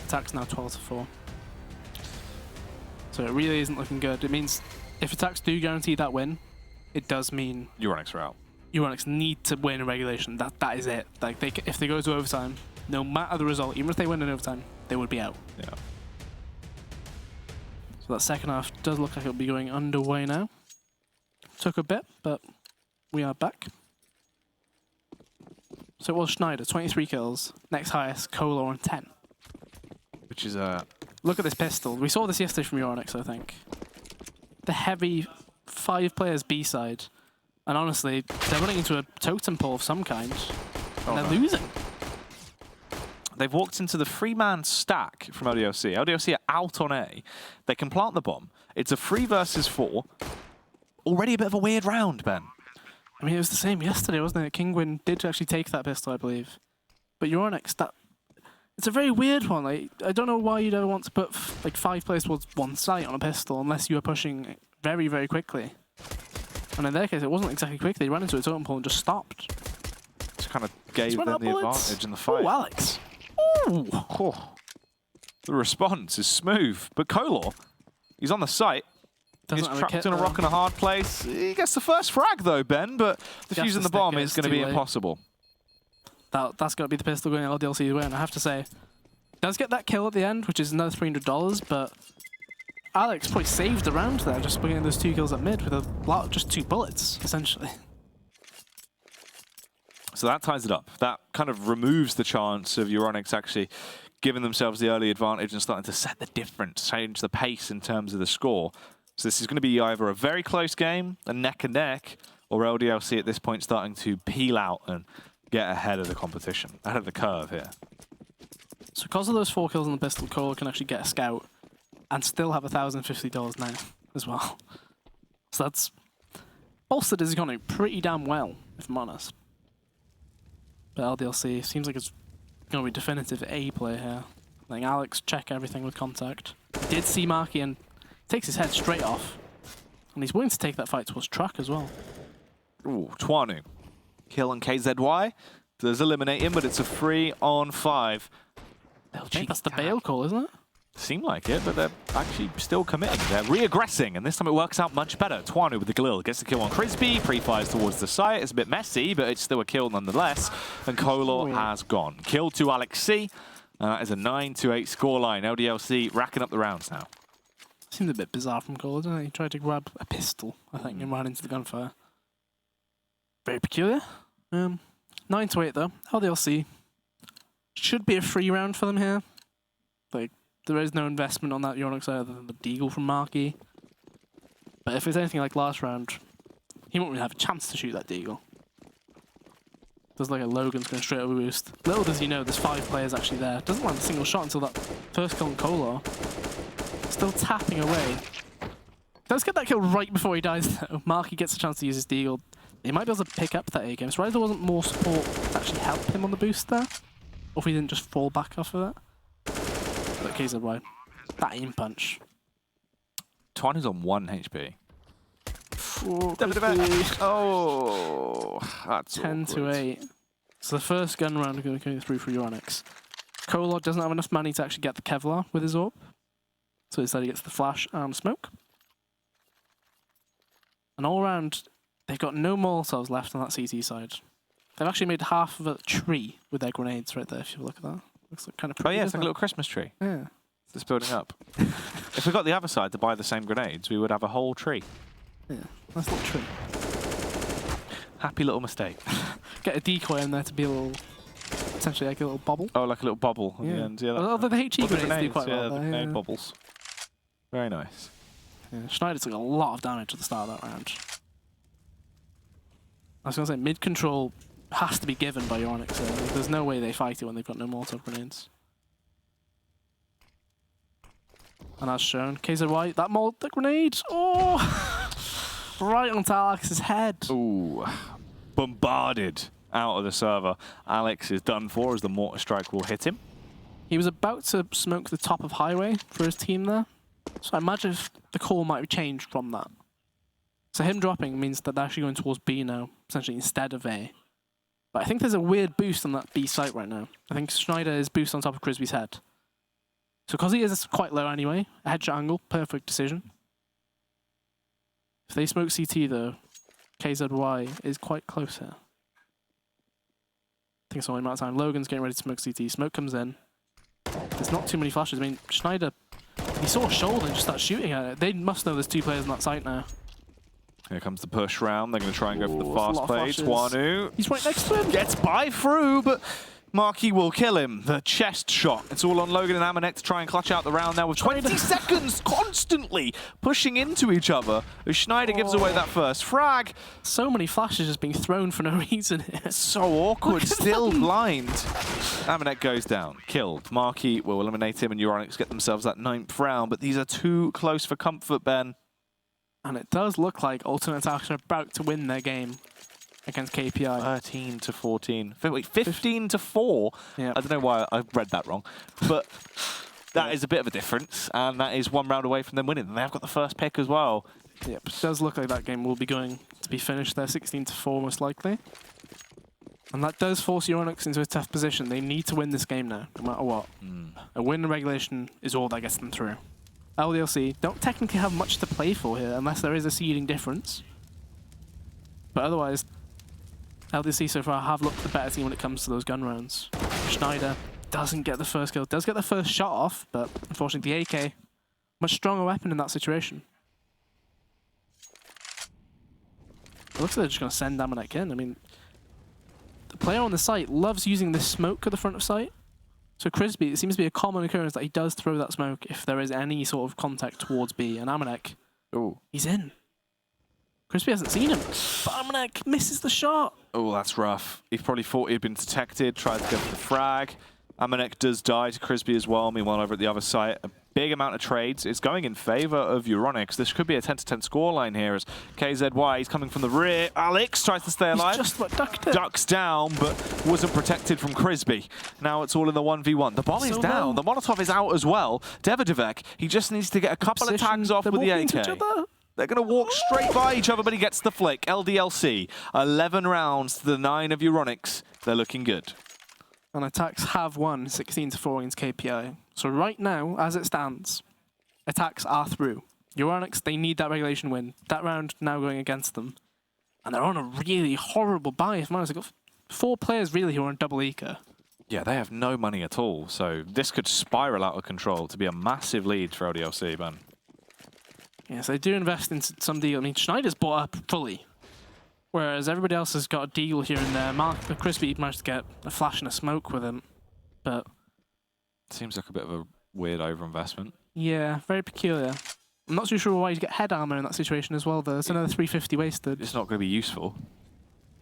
B: Attack's now 12-4. So it really isn't looking good. It means if attacks do guarantee that win, it does mean
A: Euronics are out.
B: Euronics need to win in regulation. That is it. Like if they go to overtime, no matter the result, even if they win in overtime, they would be out.
A: Yeah.
B: So that second half does look like it'll be going underway now. Took a bit, but we are back. So it was Schneider, 23 kills. Next highest, Kolar on 10.
A: Which is a...
B: Look at this pistol. We saw this yesterday from Euronics, I think. The heavy 5 players B side. And honestly, they're running into a totem pole of some kind. And they're losing.
A: They've walked into the 3-man stack from Ldlc. Ldlc are out on A. They can plant the bomb. It's a 3 versus 4. Already a bit of a weird round, Ben.
B: I mean, it was the same yesterday, wasn't it? Kingwin did actually take that pistol, I believe. But Euronics, it's a very weird one. Like, I don't know why you'd ever want to put like 5 players towards one sight on a pistol unless you were pushing very, very quickly. And in their case, it wasn't exactly quick. They ran into a totem pole and just stopped.
A: Just kind of gave them the advantage in the fight.
B: Oh, Alex. Ooh.
A: Oh. The response is smooth. But Kolar, he's on the site. He's trapped in a rock and a hard place. He gets the first frag, though, Ben, but defusing the bomb is going to be impossible.
B: That's got to be the pistol going Ldlc's way, and I have to say, does get that kill at the end, which is another $300, but Alex probably saved the round there, just bringing those 2 kills at mid with a lot, just 2 bullets, essentially.
A: So that ties it up. That kind of removes the chance of Euronics actually giving themselves the early advantage and starting to set the difference, change the pace in terms of the score. So this is going to be either a very close game, a neck and neck, or Ldlc at this point starting to peel out and get ahead of the competition, ahead of the curve here.
B: So because of those 4 kills on the pistol, Kolar can actually get a scout and still have $1,050 now as well. So that's bolstered his economy pretty damn well, if I'm honest. But Ldlc seems like it's going to be definitive A play here. I think Alex check everything with contact. He did see Marky and takes his head straight off. And he's willing to take that fight towards Truck as well.
A: Ooh, Twanu. Kill on KZY. Does eliminate him, but it's a 3-on-5.
B: I think that's the bail call, isn't it?
A: Seem like it, but they're actually still committing. They're re-aggressing, and this time it works out much better. Twanu with the Glil gets the kill on Crisby, pre-fires towards the site. It's a bit messy, but it's still a kill nonetheless. And Kolor has gone. Kill to Ldlc. That is a 9-8 scoreline. Ldlc racking up the rounds now.
B: Seems a bit bizarre from Kolor, doesn't it? He tried to grab a pistol, I think, and ran into the gunfire. Very peculiar. 9-8 though. Ldlc should be a free round for them here. Like, there is no investment on that Euronics side other than the deagle from Marky. But if it's anything like last round, he won't really have a chance to shoot that deagle. There's like a Logan's going straight over boost. Little does he know, there's 5 players actually there. Doesn't land a single shot until that first kill on Kolor. Still tapping away. Does get that kill right before he dies though. Marky gets a chance to use his deagle. He might be able to pick up that A-game. So there wasn't more support to actually help him on the boost there. Or if he didn't just fall back off of that. But KZY, that aim punch.
A: Twanu's on 1 HP.
B: Oh,
A: That's
B: 10-8. So the first gun round is going to go through for Euronics. Kolor doesn't have enough money to actually get the Kevlar with his orb. So instead he gets the flash and smoke. And all around, they've got no Molotovs left on that CT side. They've actually made half of a tree with their grenades right there, if you look at that. Looks like kind of pretty.
A: Oh yeah, it's like a little Christmas tree.
B: Yeah.
A: It's building up. If we got the other side to buy the same grenades, we would have a whole tree.
B: Yeah, nice little tree.
A: Happy little mistake.
B: Get a decoy in there to be a little, potentially like a little bubble.
A: Oh, like a little bubble at the end. Yeah,
B: Although the HE grenades do quite well
A: the
B: there.
A: grenade bubbles. Very nice.
B: Yeah, Schneider took a lot of damage at the start of that round. I was going to say, mid-control has to be given by Euronics. There's no way they fight it when they've got no Molotov grenades. And as shown, KZY, that Molotov grenade, oh! Right onto Alex's head.
A: Ooh, bombarded out of the server. Alex is done for as the mortar strike will hit him.
B: He was about to smoke the top of highway for his team there. So I imagine if the call might have changed from that. So him dropping means that they're actually going towards B now, essentially instead of A. But I think there's a weird boost on that B site right now. I think Schneider is boost on top of Crisby's head. So because he is quite low anyway, a headshot angle, perfect decision. If they smoke CT though, KZY is quite close here. I think it's only a matter of time. Logan's getting ready to smoke CT. Smoke comes in. There's not too many flashes. I mean, Schneider, he saw a shoulder and just started shooting at it. They must know there's 2 players on that site now.
A: Here comes the push round. They're going to try and go for the fast play. Twanu.
B: He's right next to him.
A: Gets by through, but Marky will kill him. The chest shot. It's all on Logan and Amanek to try and clutch out the round now with 20 seconds constantly pushing into each other as Schneider gives away that first frag.
B: So many flashes just being thrown for no reason here.
A: So awkward, still blind. Amanek goes down, killed. Marky will eliminate him and Euronics get themselves that 9th round, but these are too close for comfort, Ben.
B: And it does look like Ultimate Attack are about to win their game against KPI.
A: 13-14. Wait, 15-4?
B: Yeah.
A: I don't know why I read that wrong. But that is a bit of a difference. And that is 1 round away from them winning. And they've got the first pick as well.
B: Yep, it does look like that game will be going to be finished there, 16-4 most likely. And that does force Euronics into a tough position. They need to win this game now, no matter what. A win in regulation is all that gets them through. Ldlc don't technically have much to play for here, unless there is a seeding difference. But otherwise, Ldlc so far have looked the better team when it comes to those gun rounds. Schneider doesn't get the first kill, does get the first shot off, but unfortunately the AK, much stronger weapon in that situation. It looks like they're just going to send Amanek in. I mean, the player on the site loves using this smoke at the front of site. So Crisby, it seems to be a common occurrence that he does throw that smoke if there is any sort of contact towards B. And Amanek, he's in. Crisby hasn't seen him, but Amanek misses the shot.
A: Oh, that's rough. He probably thought he had been detected, tried to go for the frag. Amanek does die to Crisby as well. Meanwhile, over at the other side, a big amount of trades. It's going in favor of Euronics. This could be a 10-10 scoreline here as KZY is coming from the rear. Alex tries to stay alive.
B: He's just what ducked it.
A: Ducks down, but wasn't protected from Crisby. Now it's all in the 1v1. The bomb is down. The Molotov is out as well. Davidovec, he just needs to get a couple of tags off with the AK. They're going to walk straight by each other, but he gets the flick. Ldlc, 11 rounds to the 9 of Euronics. They're looking good.
B: And Attacks have won 16-4 against KPI. So right now, as it stands, Attacks are through. Euronics, they need that regulation win. That round now going against them. And they're on a really horrible buy. If I'm honest, they've got 4 players really who are on double eco.
A: Yeah, they have no money at all. So this could spiral out of control to be a massive lead for Ldlc, man.
B: Yes, they do invest in some deal. I mean, Schneider's bought up fully. Whereas everybody else has got a deal here and there. Crispy managed to get a flash and a smoke with him. But
A: seems like a bit of a weird overinvestment.
B: Yeah, very peculiar. I'm not too sure why you'd get head armor in that situation as well, though. It's another 350 wasted.
A: It's not going to be useful.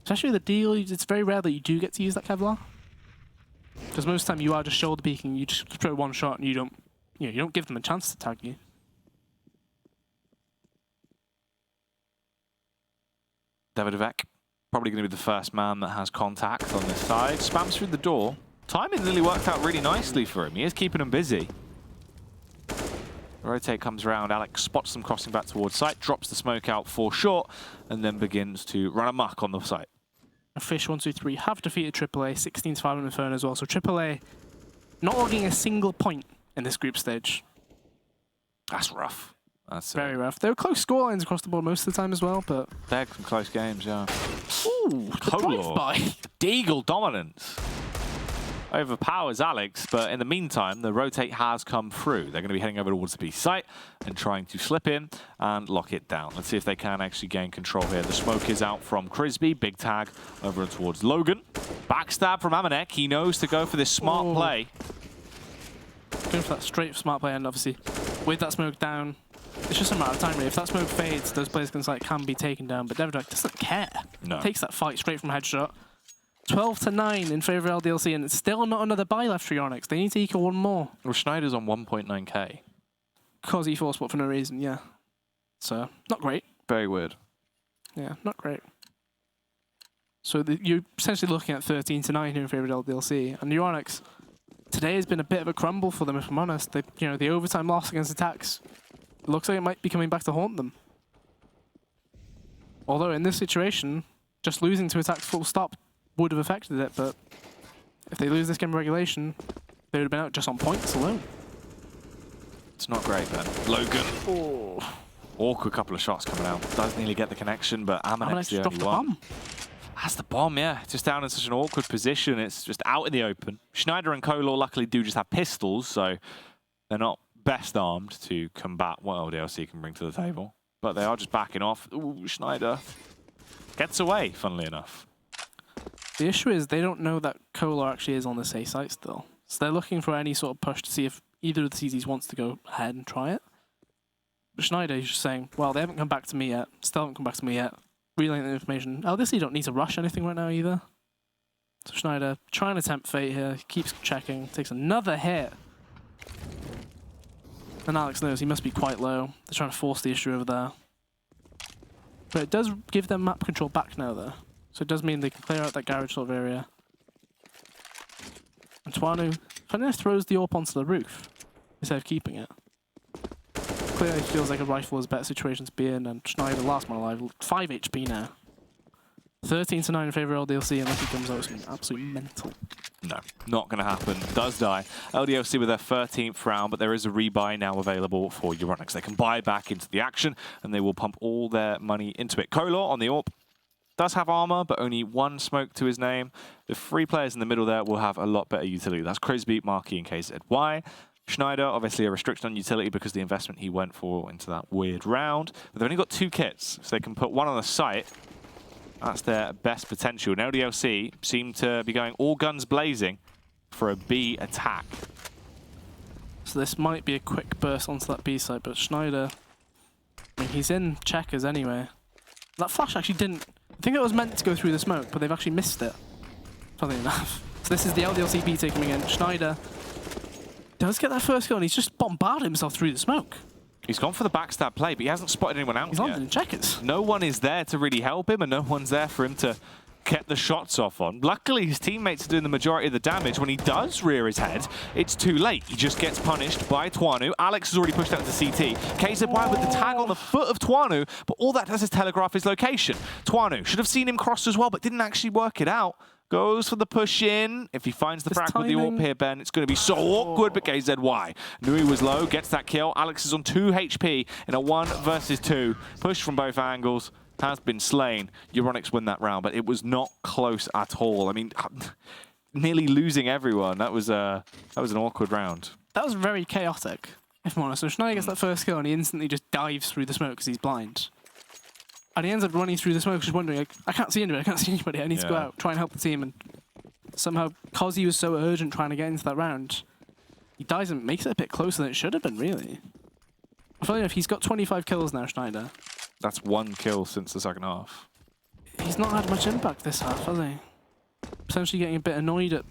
B: Especially the deal, it's very rare that you do get to use that Kevlar. Because most of the time you are just shoulder peeking, you just throw one shot and you don't give them a chance to tag you.
A: Davidovec, probably going to be the first man that has contact on this side. Spams through the door. Timing really worked out really nicely for him. He is keeping him busy. Rotate comes around. Alex spots them crossing back towards site, drops the smoke out for short, and then begins to run amok on the site.
B: Fish 1-2-3 have defeated AAA 16-5 on Inferno as well. So AAA not logging a single point in this group stage.
A: That's rough. That's
B: very rough. There were close scorelines across the board most of the time as well, but
A: they had some close games, yeah.
B: Ooh, drive-by.
A: Deagle dominance overpowers Alex, but in the meantime, the rotate has come through. They're going to be heading over towards the B site and trying to slip in and lock it down. Let's see if they can actually gain control here. The smoke is out from Crisby. Big tag over towards Logan. Backstab from Amanek. He knows to go for this smart play.
B: Going for that straight smart play, and obviously with that smoke down, it's just a matter of time, really. If that smoke fades, those players can be taken down, but Davidovec doesn't care.
A: No.
B: Takes that fight straight from headshot. 12-9 in favor of Ldlc, and it's still not another buy left for Euronics. They need to eco one more.
A: Well, Schneider's on 1.9k.
B: Because he forced spot for no reason, yeah. So, not great.
A: Very weird.
B: Yeah, not great. So you're essentially looking at 13-9 here in favor of Ldlc. And Euronics, today has been a bit of a crumble for them, if I'm honest. They, the overtime loss against Attacks, it looks like it might be coming back to haunt them. Although in this situation, just losing to Attacks full stop would have affected it, but if they lose this game of regulation, they would have been out just on points alone.
A: It's not great then. Logan.
B: Oh.
A: Awkward couple of shots coming out. Does nearly get the connection, but Amanek's the only one.
B: Bomb.
A: That's the bomb, yeah. Just down in such an awkward position. It's just out in the open. Schneider and Kolor luckily do just have pistols, so they're not best armed to combat what Ldlc can bring to the table. But they are just backing off. Ooh, Schneider gets away, funnily enough.
B: The issue is they don't know that Kolor actually is on this A site still. So they're looking for any sort of push to see if either of the CZs wants to go ahead and try it. But Schneider is just saying, well, they haven't come back to me yet. Still haven't come back to me yet. Relaying the information. Ldlc don't need to rush anything right now either. So Schneider trying to tempt fate here. He keeps checking. Takes another hit. And Alex knows he must be quite low. They're trying to force the issue over there. But it does give them map control back now though. So it does mean they can clear out that garage sort of area. And Twanu throws the AWP onto the roof instead of keeping it. Clearly feels like a rifle is a better situation to be in, and Schneider, last man alive, 5 HP now. 13-9 in favor of Ldlc, unless he comes out with something absolutely mental.
A: No, not going to happen. Does die. Ldlc with their 13th round, but there is a rebuy now available for Euronics. They can buy back into the action, and they will pump all their money into it. Kolor on the AWP does have armor, but only one smoke to his name. The 3 players in the middle there will have a lot better utility. That's Crisby, Markey, and KZY. Schneider, obviously a restriction on utility because the investment he went for into that weird round. But they've only got 2 kits, so they can put one on the site. That's their best potential. And Ldlc seem to be going all guns blazing for a B attack.
B: So this might be a quick burst onto that B site, but Schneider, I mean, he's in checkers anyway. That flash actually didn't... I think it was meant to go through the smoke, but they've actually missed it. Funnily enough. So this is the Ldlc B coming in. Schneider does get that first kill, and he's just bombarded himself through the smoke.
A: He's gone for the backstab play, but he hasn't spotted anyone out yet.
B: He's landed in checkers.
A: No one is there to really help him, and no one's there for him to get the shots off on. Luckily, his teammates are doing the majority of the damage. When he does rear his head, it's too late. He just gets punished by Twanu. Alex has already pushed out to CT. KZY with the tag on the foot of Twanu, but all that does is telegraph his location. Twanu should have seen him cross as well, but didn't actually work it out. Goes for the push in. If he finds the
B: This
A: frag with the AWP here, Ben, it's going to be so awkward, but KZY. Nui was low, gets that kill. Alex is on 2 HP in a 1 versus 2. Push from both angles, has been slain. Euronics win that round, but it was not close at all. I mean, nearly losing everyone. That was an awkward round.
B: That was very chaotic, if I'm honest. So Schneider gets that first kill and he instantly just dives through the smoke because he's blind. And he ends up running through the smoke, just wondering, like, I can't see anybody, I need to go out, try and help the team. And somehow, because he was so urgent trying to get into that round, he dies and makes it a bit closer than it should have been, really. Funny enough, he's got 25 kills now, Schneider.
A: That's 1 kill since the second half.
B: He's not had much impact this half, has he? Potentially getting a bit annoyed at,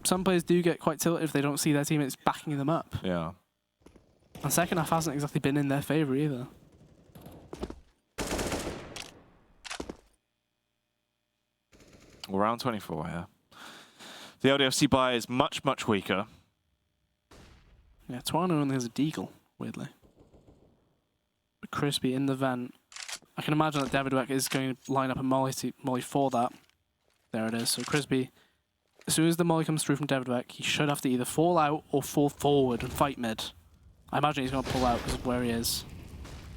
B: some players do get quite tilted if they don't see their teammates backing them up.
A: Yeah.
B: And second half hasn't exactly been in their favour either.
A: Well, round 24 here. The Ldlc buy is much, much weaker.
B: Yeah, Tuano only has a deagle, weirdly. But Crispy in the vent. I can imagine that Davidwek is going to line up a molly for that. There it is. So Crispy, as soon as the molly comes through from Davidwek, he should have to either fall out or fall forward and fight mid. I imagine he's going to pull out because of where he is.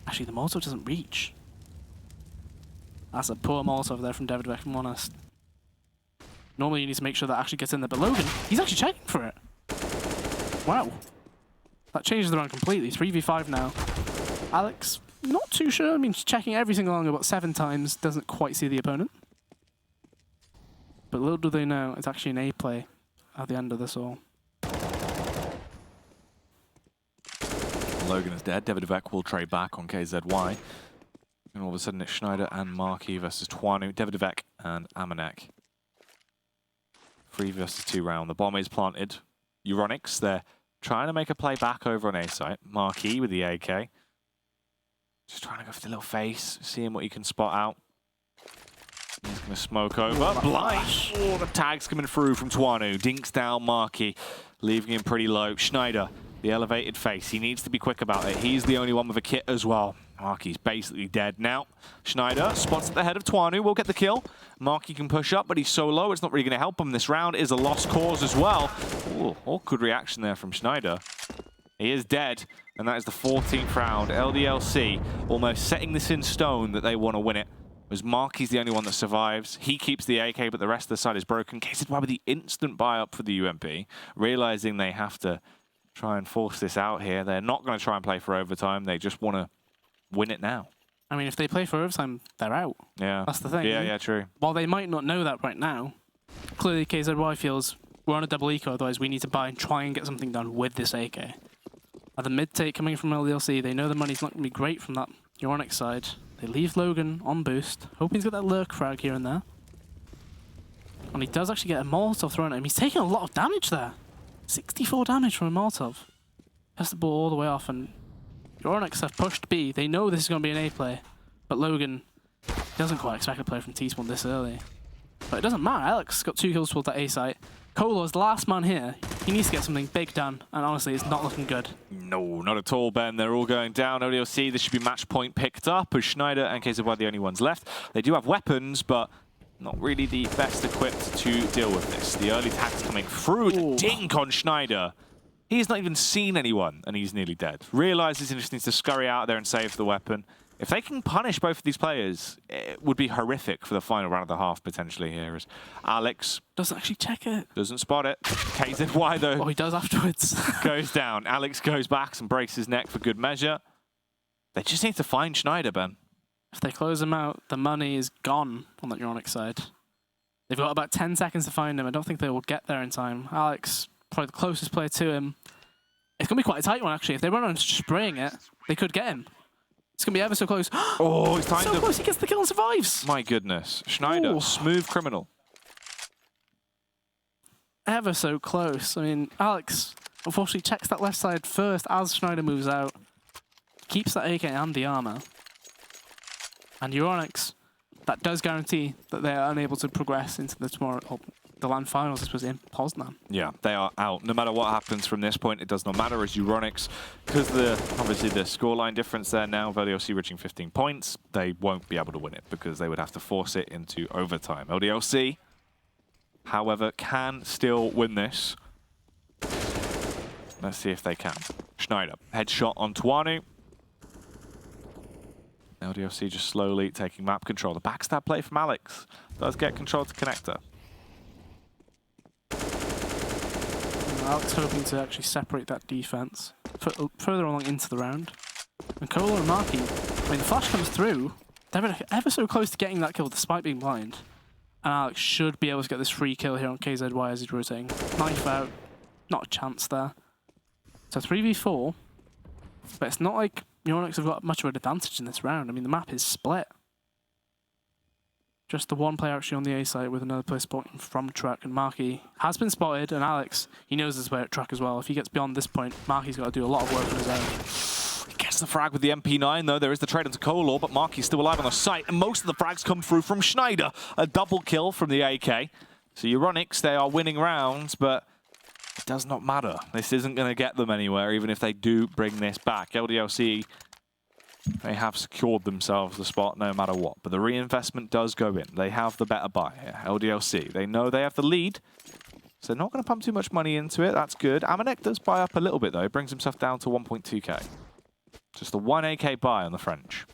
B: Actually, the Molotov doesn't reach. That's a poor Molotov there from Davidwek, if I'm honest. Normally you need to make sure that actually gets in there, but Logan, he's actually checking for it. Wow. That changes the round completely. 3v5 now. Alex, not too sure. I mean, he's checking every single angle about 7 times. Doesn't quite see the opponent. But little do they know, it's actually an A play at the end of this all.
A: Logan is dead. Davidwek will trade back on KZY. And all of a sudden it's Schneider and Marquis versus Tuanu. Davidwek and Amanek. 3 versus 2 round. The bomb is planted. Euronics, they're trying to make a play back over on A site. Marquis with the AK. Just trying to go for the little face, seeing what he can spot out. He's going to smoke over. Blind! Oh, the tag's coming through from Tuanu. Dinks down Marquis, leaving him pretty low. Schneider, the elevated face. He needs to be quick about it. He's the only one with a kit as well. Marquis basically dead now. Schneider spots at the head of Tuanu, will get the kill. Marquis can push up, but he's so low, it's not really going to help him. This round is a lost cause as well. Ooh, awkward reaction there from Schneider. He is dead, and that is the 14th round. Ldlc almost setting this in stone that they want to win it. As Marquis the only one that survives. He keeps the AK, but the rest of the side is broken. KZY with the instant buy-up for the UMP, realizing they have to try and force this out here. They're not going to try and play for overtime. They just want to win it now.
B: I mean, if they play for overtime, they're out.
A: Yeah.
B: That's the thing.
A: Yeah, true.
B: While they might not know that right now, clearly KZY feels we're on a double eco, otherwise we need to buy and try and get something done with this AK. At the mid take coming from Ldlc, they know the money's not going to be great from that Euronics side. They leave Logan on boost, hoping he's got that lurk frag here and there. And he does actually get a Molotov thrown at him. He's taking a lot of damage there. 64 damage from a Molotov. Has the ball all the way off, and Euronics have pushed B. They know this is going to be an A play, but Logan doesn't quite expect a play from T-Spawn this early. But it doesn't matter. Alex got 2 kills towards that A site. Kolo's the last man here. He needs to get something big done, and honestly, it's not looking good.
A: No, not at all, Ben. They're all going down. Ldlc, this should be match point picked up, as Schneider and KZY are the only ones left. They do have weapons, but not really the best equipped to deal with this. The early tags coming through, the dink on Schneider. He's not even seen anyone, and he's nearly dead. Realizes he just needs to scurry out there and save the weapon. If they can punish both of these players, it would be horrific for the final round of the half, potentially, here. As Alex
B: Doesn't actually check it.
A: doesn't spot it. KZY, though,
B: Oh, he does afterwards.
A: goes down. Alex goes back and breaks his neck for good measure. They just need to find Schneider, Ben.
B: If they close him out, the money is gone on that Euronics side. They've got about 10 seconds to find him. I don't think they will get there in time. Alex, probably the closest player to him. It's going to be quite a tight one, actually. If they run on spraying it, they could get him. It's going to be ever so close.
A: Oh, he's timed
B: so
A: him.
B: close, he gets the kill and survives.
A: My goodness. Schneider,
B: Ooh.
A: smooth criminal.
B: Ever so close. I mean, Alex unfortunately checks that left side first as Schneider moves out. Keeps that AK and the armor. And Euronics, that does guarantee that they are unable to progress into the LAN finals. This was in Poznan.
A: Yeah, they are out. No matter what happens from this point, it does not matter as Euronics, because obviously the scoreline difference there now, Ldlc reaching 15 points, they won't be able to win it because they would have to force it into overtime. Ldlc however, can still win this. Let's see if they can. Schneider, headshot on Tuanu. Ldlc just slowly taking map control. The backstab play from Alex does get control to connector.
B: Alex hoping to actually separate that defense further along into the round. And Kolar and Marky, when the flash comes through, they're ever so close to getting that kill despite being blind. And Alex should be able to get this free kill here on KZY as he's rotating. Knife out, not a chance there. So 3v4, but it's not like Euronics have got much of an advantage in this round. I mean, the map is split. Just the one player actually on the A site with another player spotting from truck, and Marky has been spotted, and Alex, he knows his way at truck as well. If he gets beyond this point, Marky's got to do a lot of work on his own.
A: He gets the frag with the MP9, though. There is the trade into Kolar, but Marky's still alive on the site, and most of the frags come through from Schneider. A double kill from the AK. So Euronics, they are winning rounds, but it does not matter. This isn't going to get them anywhere, even if they do bring this back. Ldlc, they have secured themselves the spot no matter what. But the reinvestment does go in. They have the better buy here. Ldlc, they know they have the lead. So they're not going to pump too much money into it. That's good. Amanek does buy up a little bit, though. He brings himself down to 1.2k. Just the 1 AK buy on the French.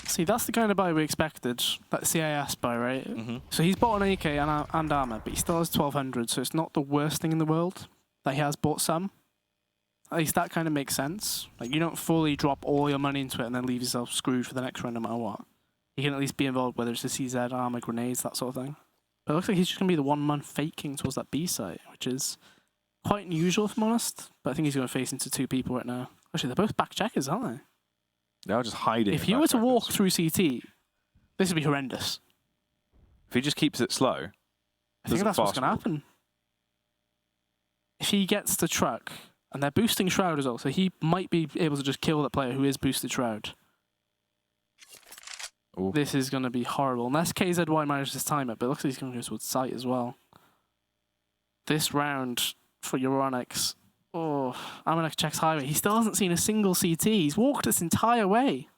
B: See, that's the kind of buy we expected. That CIS buy, right?
A: Mm-hmm.
B: So he's bought an AK and armor, but he still has 1200, so it's not the worst thing in the world that he has bought some. At least that kind of makes sense. Like, you don't fully drop all your money into it and then leave yourself screwed for the next round no matter what. You can at least be involved, whether it's a CZ, armor, grenades, that sort of thing. But it looks like he's just going to be the one man faking towards that B site, which is quite unusual, if I'm honest. But I think he's going to face into two people right now. Actually, they're both back checkers, aren't they?
A: They're just hiding.
B: If you were to walk through CT, this would be horrendous.
A: If he just keeps it slow,
B: I think that's what's going to happen. If he gets the truck, and they're boosting Shroud as well, so he might be able to just kill that player who is boosted Shroud.
A: Ooh.
B: This is going to be horrible. Unless KZY manages to time it, but it looks like he's going to go towards site as well. This round for Euronics. Oh, Amanek checks highway. He still hasn't seen a single CT. He's walked this entire way.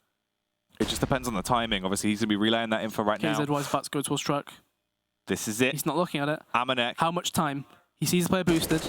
A: It just depends on the timing. Obviously, he's going to be relaying that info right now.
B: KZY's about to go towards truck.
A: This is it.
B: He's not looking at it.
A: Amanek.
B: How much time? He sees the player boosted.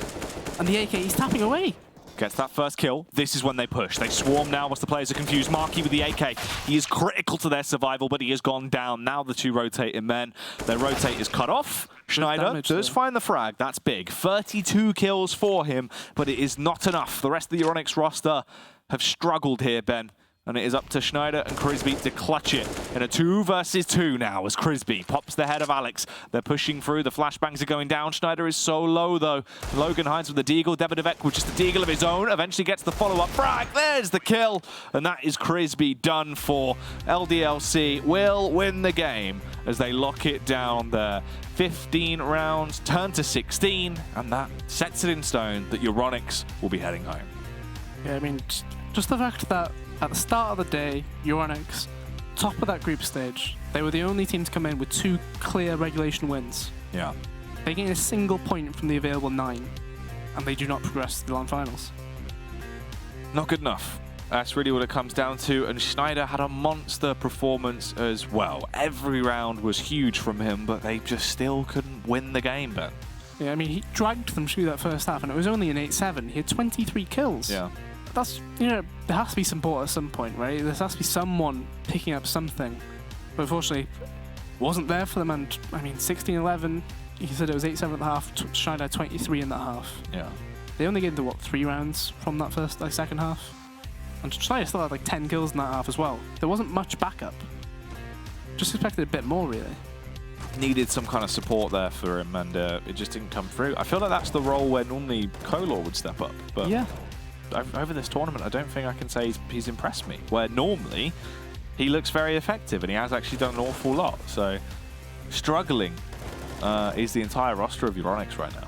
B: And the AK, he's tapping away.
A: Gets that first kill. This is when they push. They swarm now once the players are confused. Marky with the AK. He is critical to their survival, but he has gone down. Now the two rotating men. Their rotate is cut off. Schneider does find the frag. That's big. 32 kills for him, but it is not enough. The rest of the Euronics roster have struggled here, Ben. And it is up to Schneider and Crisby to clutch it in a 2 versus 2 now as Crisby pops the head of Alex. They're pushing through. The flashbangs are going down. Schneider is so low, though. Logan hides with the Deagle. Debedevek with just the Deagle of his own. Eventually gets the follow-up frag. There's the kill. And that is Crisby done for. Ldlc will win the game as they lock it down there. 15 rounds, turn to 16. And that sets it in stone that Euronics will be heading home.
B: Yeah, I mean, just the fact that at the start of the day, Euronics, top of that group stage, they were the only team to come in with 2 clear regulation wins.
A: Yeah.
B: They gain a single point from the available 9, and they do not progress to the LAN finals.
A: Not good enough. That's really what it comes down to, and Schneider had a monster performance as well. Every round was huge from him, but they just still couldn't win the game, Ben.
B: Yeah, I mean, he dragged them through that first half, and it was only an 8-7. He had 23 kills.
A: Yeah.
B: That's, you know, there has to be support at some point, right? There has to be someone picking up something. But unfortunately, wasn't there for them. And, I mean, 16-11, he said it was 8-7 at the half, Schneider had 23 in that half.
A: Yeah.
B: They only gained, what, 3 rounds from that second half? And Schneider still had, like, 10 kills in that half as well. There wasn't much backup. Just expected a bit more, really.
A: Needed some kind of support there for him, and it just didn't come through. I feel like that's the role where normally Kolar would step up. But
B: yeah.
A: Over this tournament, I don't think I can say he's impressed me. Where normally, he looks very effective, and he has actually done an awful lot. So, struggling is the entire roster of Euronics right now.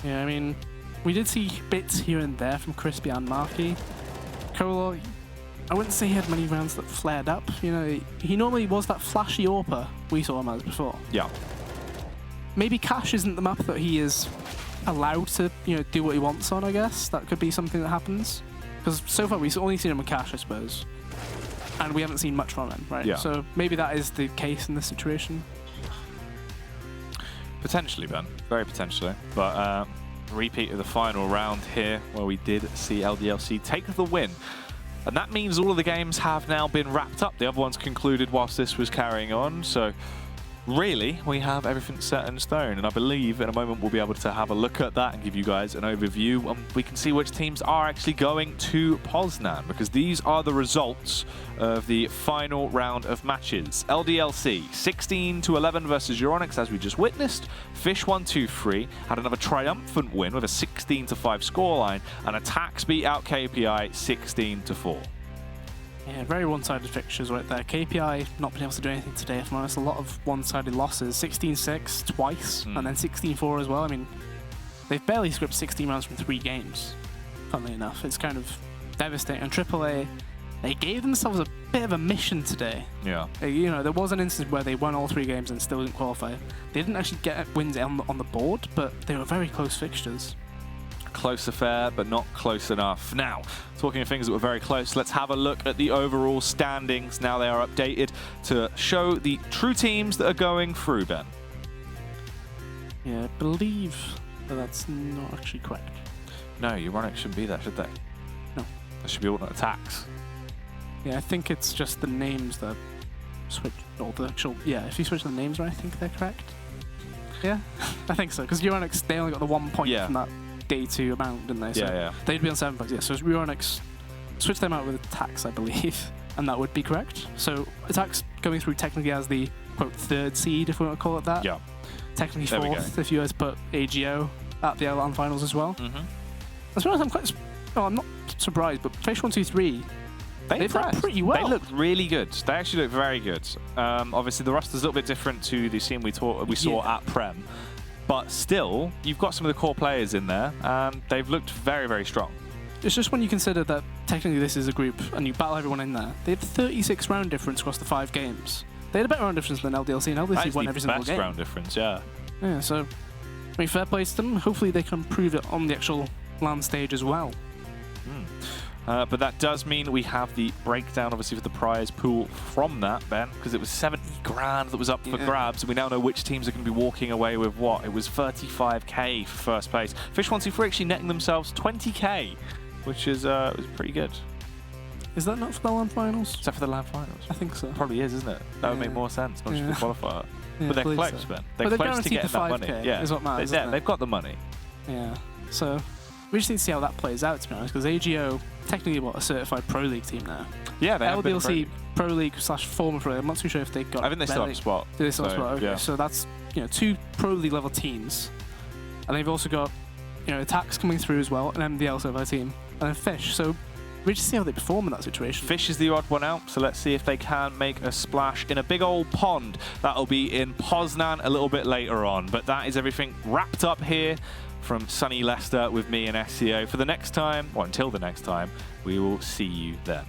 B: Yeah, I mean, we did see bits here and there from Crisby and Marky. Kolar, I wouldn't say he had many rounds that flared up. You know, he normally was that flashy AWPer we saw him as before.
A: Yeah.
B: Maybe Cash isn't the map that he is allowed to, you know, do what he wants on, I guess. That could be something that happens. Because so far we've only seen him with Cash, I suppose. And we haven't seen much from him, right?
A: Yeah.
B: So maybe that is the case in this situation.
A: Potentially, Ben. Very potentially. But repeat of the final round here, where we did see Ldlc take the win. And that means all of the games have now been wrapped up. The other ones concluded whilst this was carrying on. So really, we have everything set in stone. And I believe in a moment we'll be able to have a look at that and give you guys an overview. And we can see which teams are actually going to Poznan, because these are the results of the final round of matches. Ldlc 16-11 versus Euronics, as we just witnessed. Fish 1-2-3 had another triumphant win with a 16-5 scoreline, and Attacks beat out KPI 16-4.
B: Yeah, very one-sided fixtures right there. KPI not been able to do anything today, if I'm honest. A lot of one-sided losses. 16-6 twice, and then 16-4 as well. I mean, they've barely scripted 16 rounds from 3 games, funnily enough. It's kind of devastating. And AAA, they gave themselves a bit of a mission today.
A: Yeah.
B: You know, there was an instance where they won all 3 games and still didn't qualify. They didn't actually get wins on the board, but they were very close fixtures.
A: Close affair, but not close enough. Now, talking of things that were very close, let's have a look at the overall standings. Now they are updated to show the true teams that are going through, Ben.
B: Yeah, I believe that that's not actually correct.
A: No, Euronics shouldn't be there, should they?
B: No.
A: There should be alternate Attacks.
B: Yeah, I think it's just the names that switch, or the actual, yeah, if you switch the names, right, I think they're correct. Yeah, I think so, because Euronics, they only got the 1 point from that day 2 amount, didn't they? So
A: yeah.
B: They'd be on 7 points, yeah. So Euronics switch them out with Attacks, I believe, and that would be correct. So Attacks going through technically as the, quote, 3rd seed, if we want to call it that.
A: Yeah.
B: Technically 4th, if you guys put AGO at the LAN finals as well. As well as I'm not surprised, but Fish 1-2-3, they've done pretty well.
A: They look really good. They actually look very good. Obviously, the roster's a little bit different to the scene we saw at Prem. But still, you've got some of the core players in there, and they've looked very, very strong.
B: It's just when you consider that technically this is a group, and you battle everyone in there. They had 36 round difference across the 5 games. They had a better round difference than Ldlc, and Ldlc won every single game.
A: That's the best round difference, yeah.
B: Yeah, so, I mean, fair play to them. Hopefully they can improve it on the actual LAN stage as well.
A: But that does mean we have the breakdown, obviously, for the prize pool from that, Ben, because it was 70 grand that was up for grabs, and we now know which teams are going to be walking away with what. It was 35k for first place. Fish 1-2-3 actually netting themselves 20k, which is was pretty good.
B: Is that not for the LAN finals?
A: Is that for the LAN finals?
B: I think so.
A: Probably is, isn't it? That would make more sense, not just the qualifier. But they're close, Ben. They're close to getting that money.
B: Yeah, is what matters,
A: they've got the money.
B: Yeah, so we just need to see how that plays out, to be honest, because AGO, technically, a certified Pro League team now.
A: Yeah, they have been
B: Ldlc Pro League / former Pro League. I'm not too sure if they got.
A: I think they still have a spot.
B: Do they still have a spot? Okay,
A: yeah.
B: so that's 2 Pro League level teams, and they've also got Attacks coming through as well, an MDL server team, and then Fish. So we just see how they perform in that situation.
A: Fish is the odd one out, so let's see if they can make a splash in a big old pond. That'll be in Poznan a little bit later on, but that is everything wrapped up here from sunny Leicester with me and SEO. For the next time, or until the next time, we will see you then.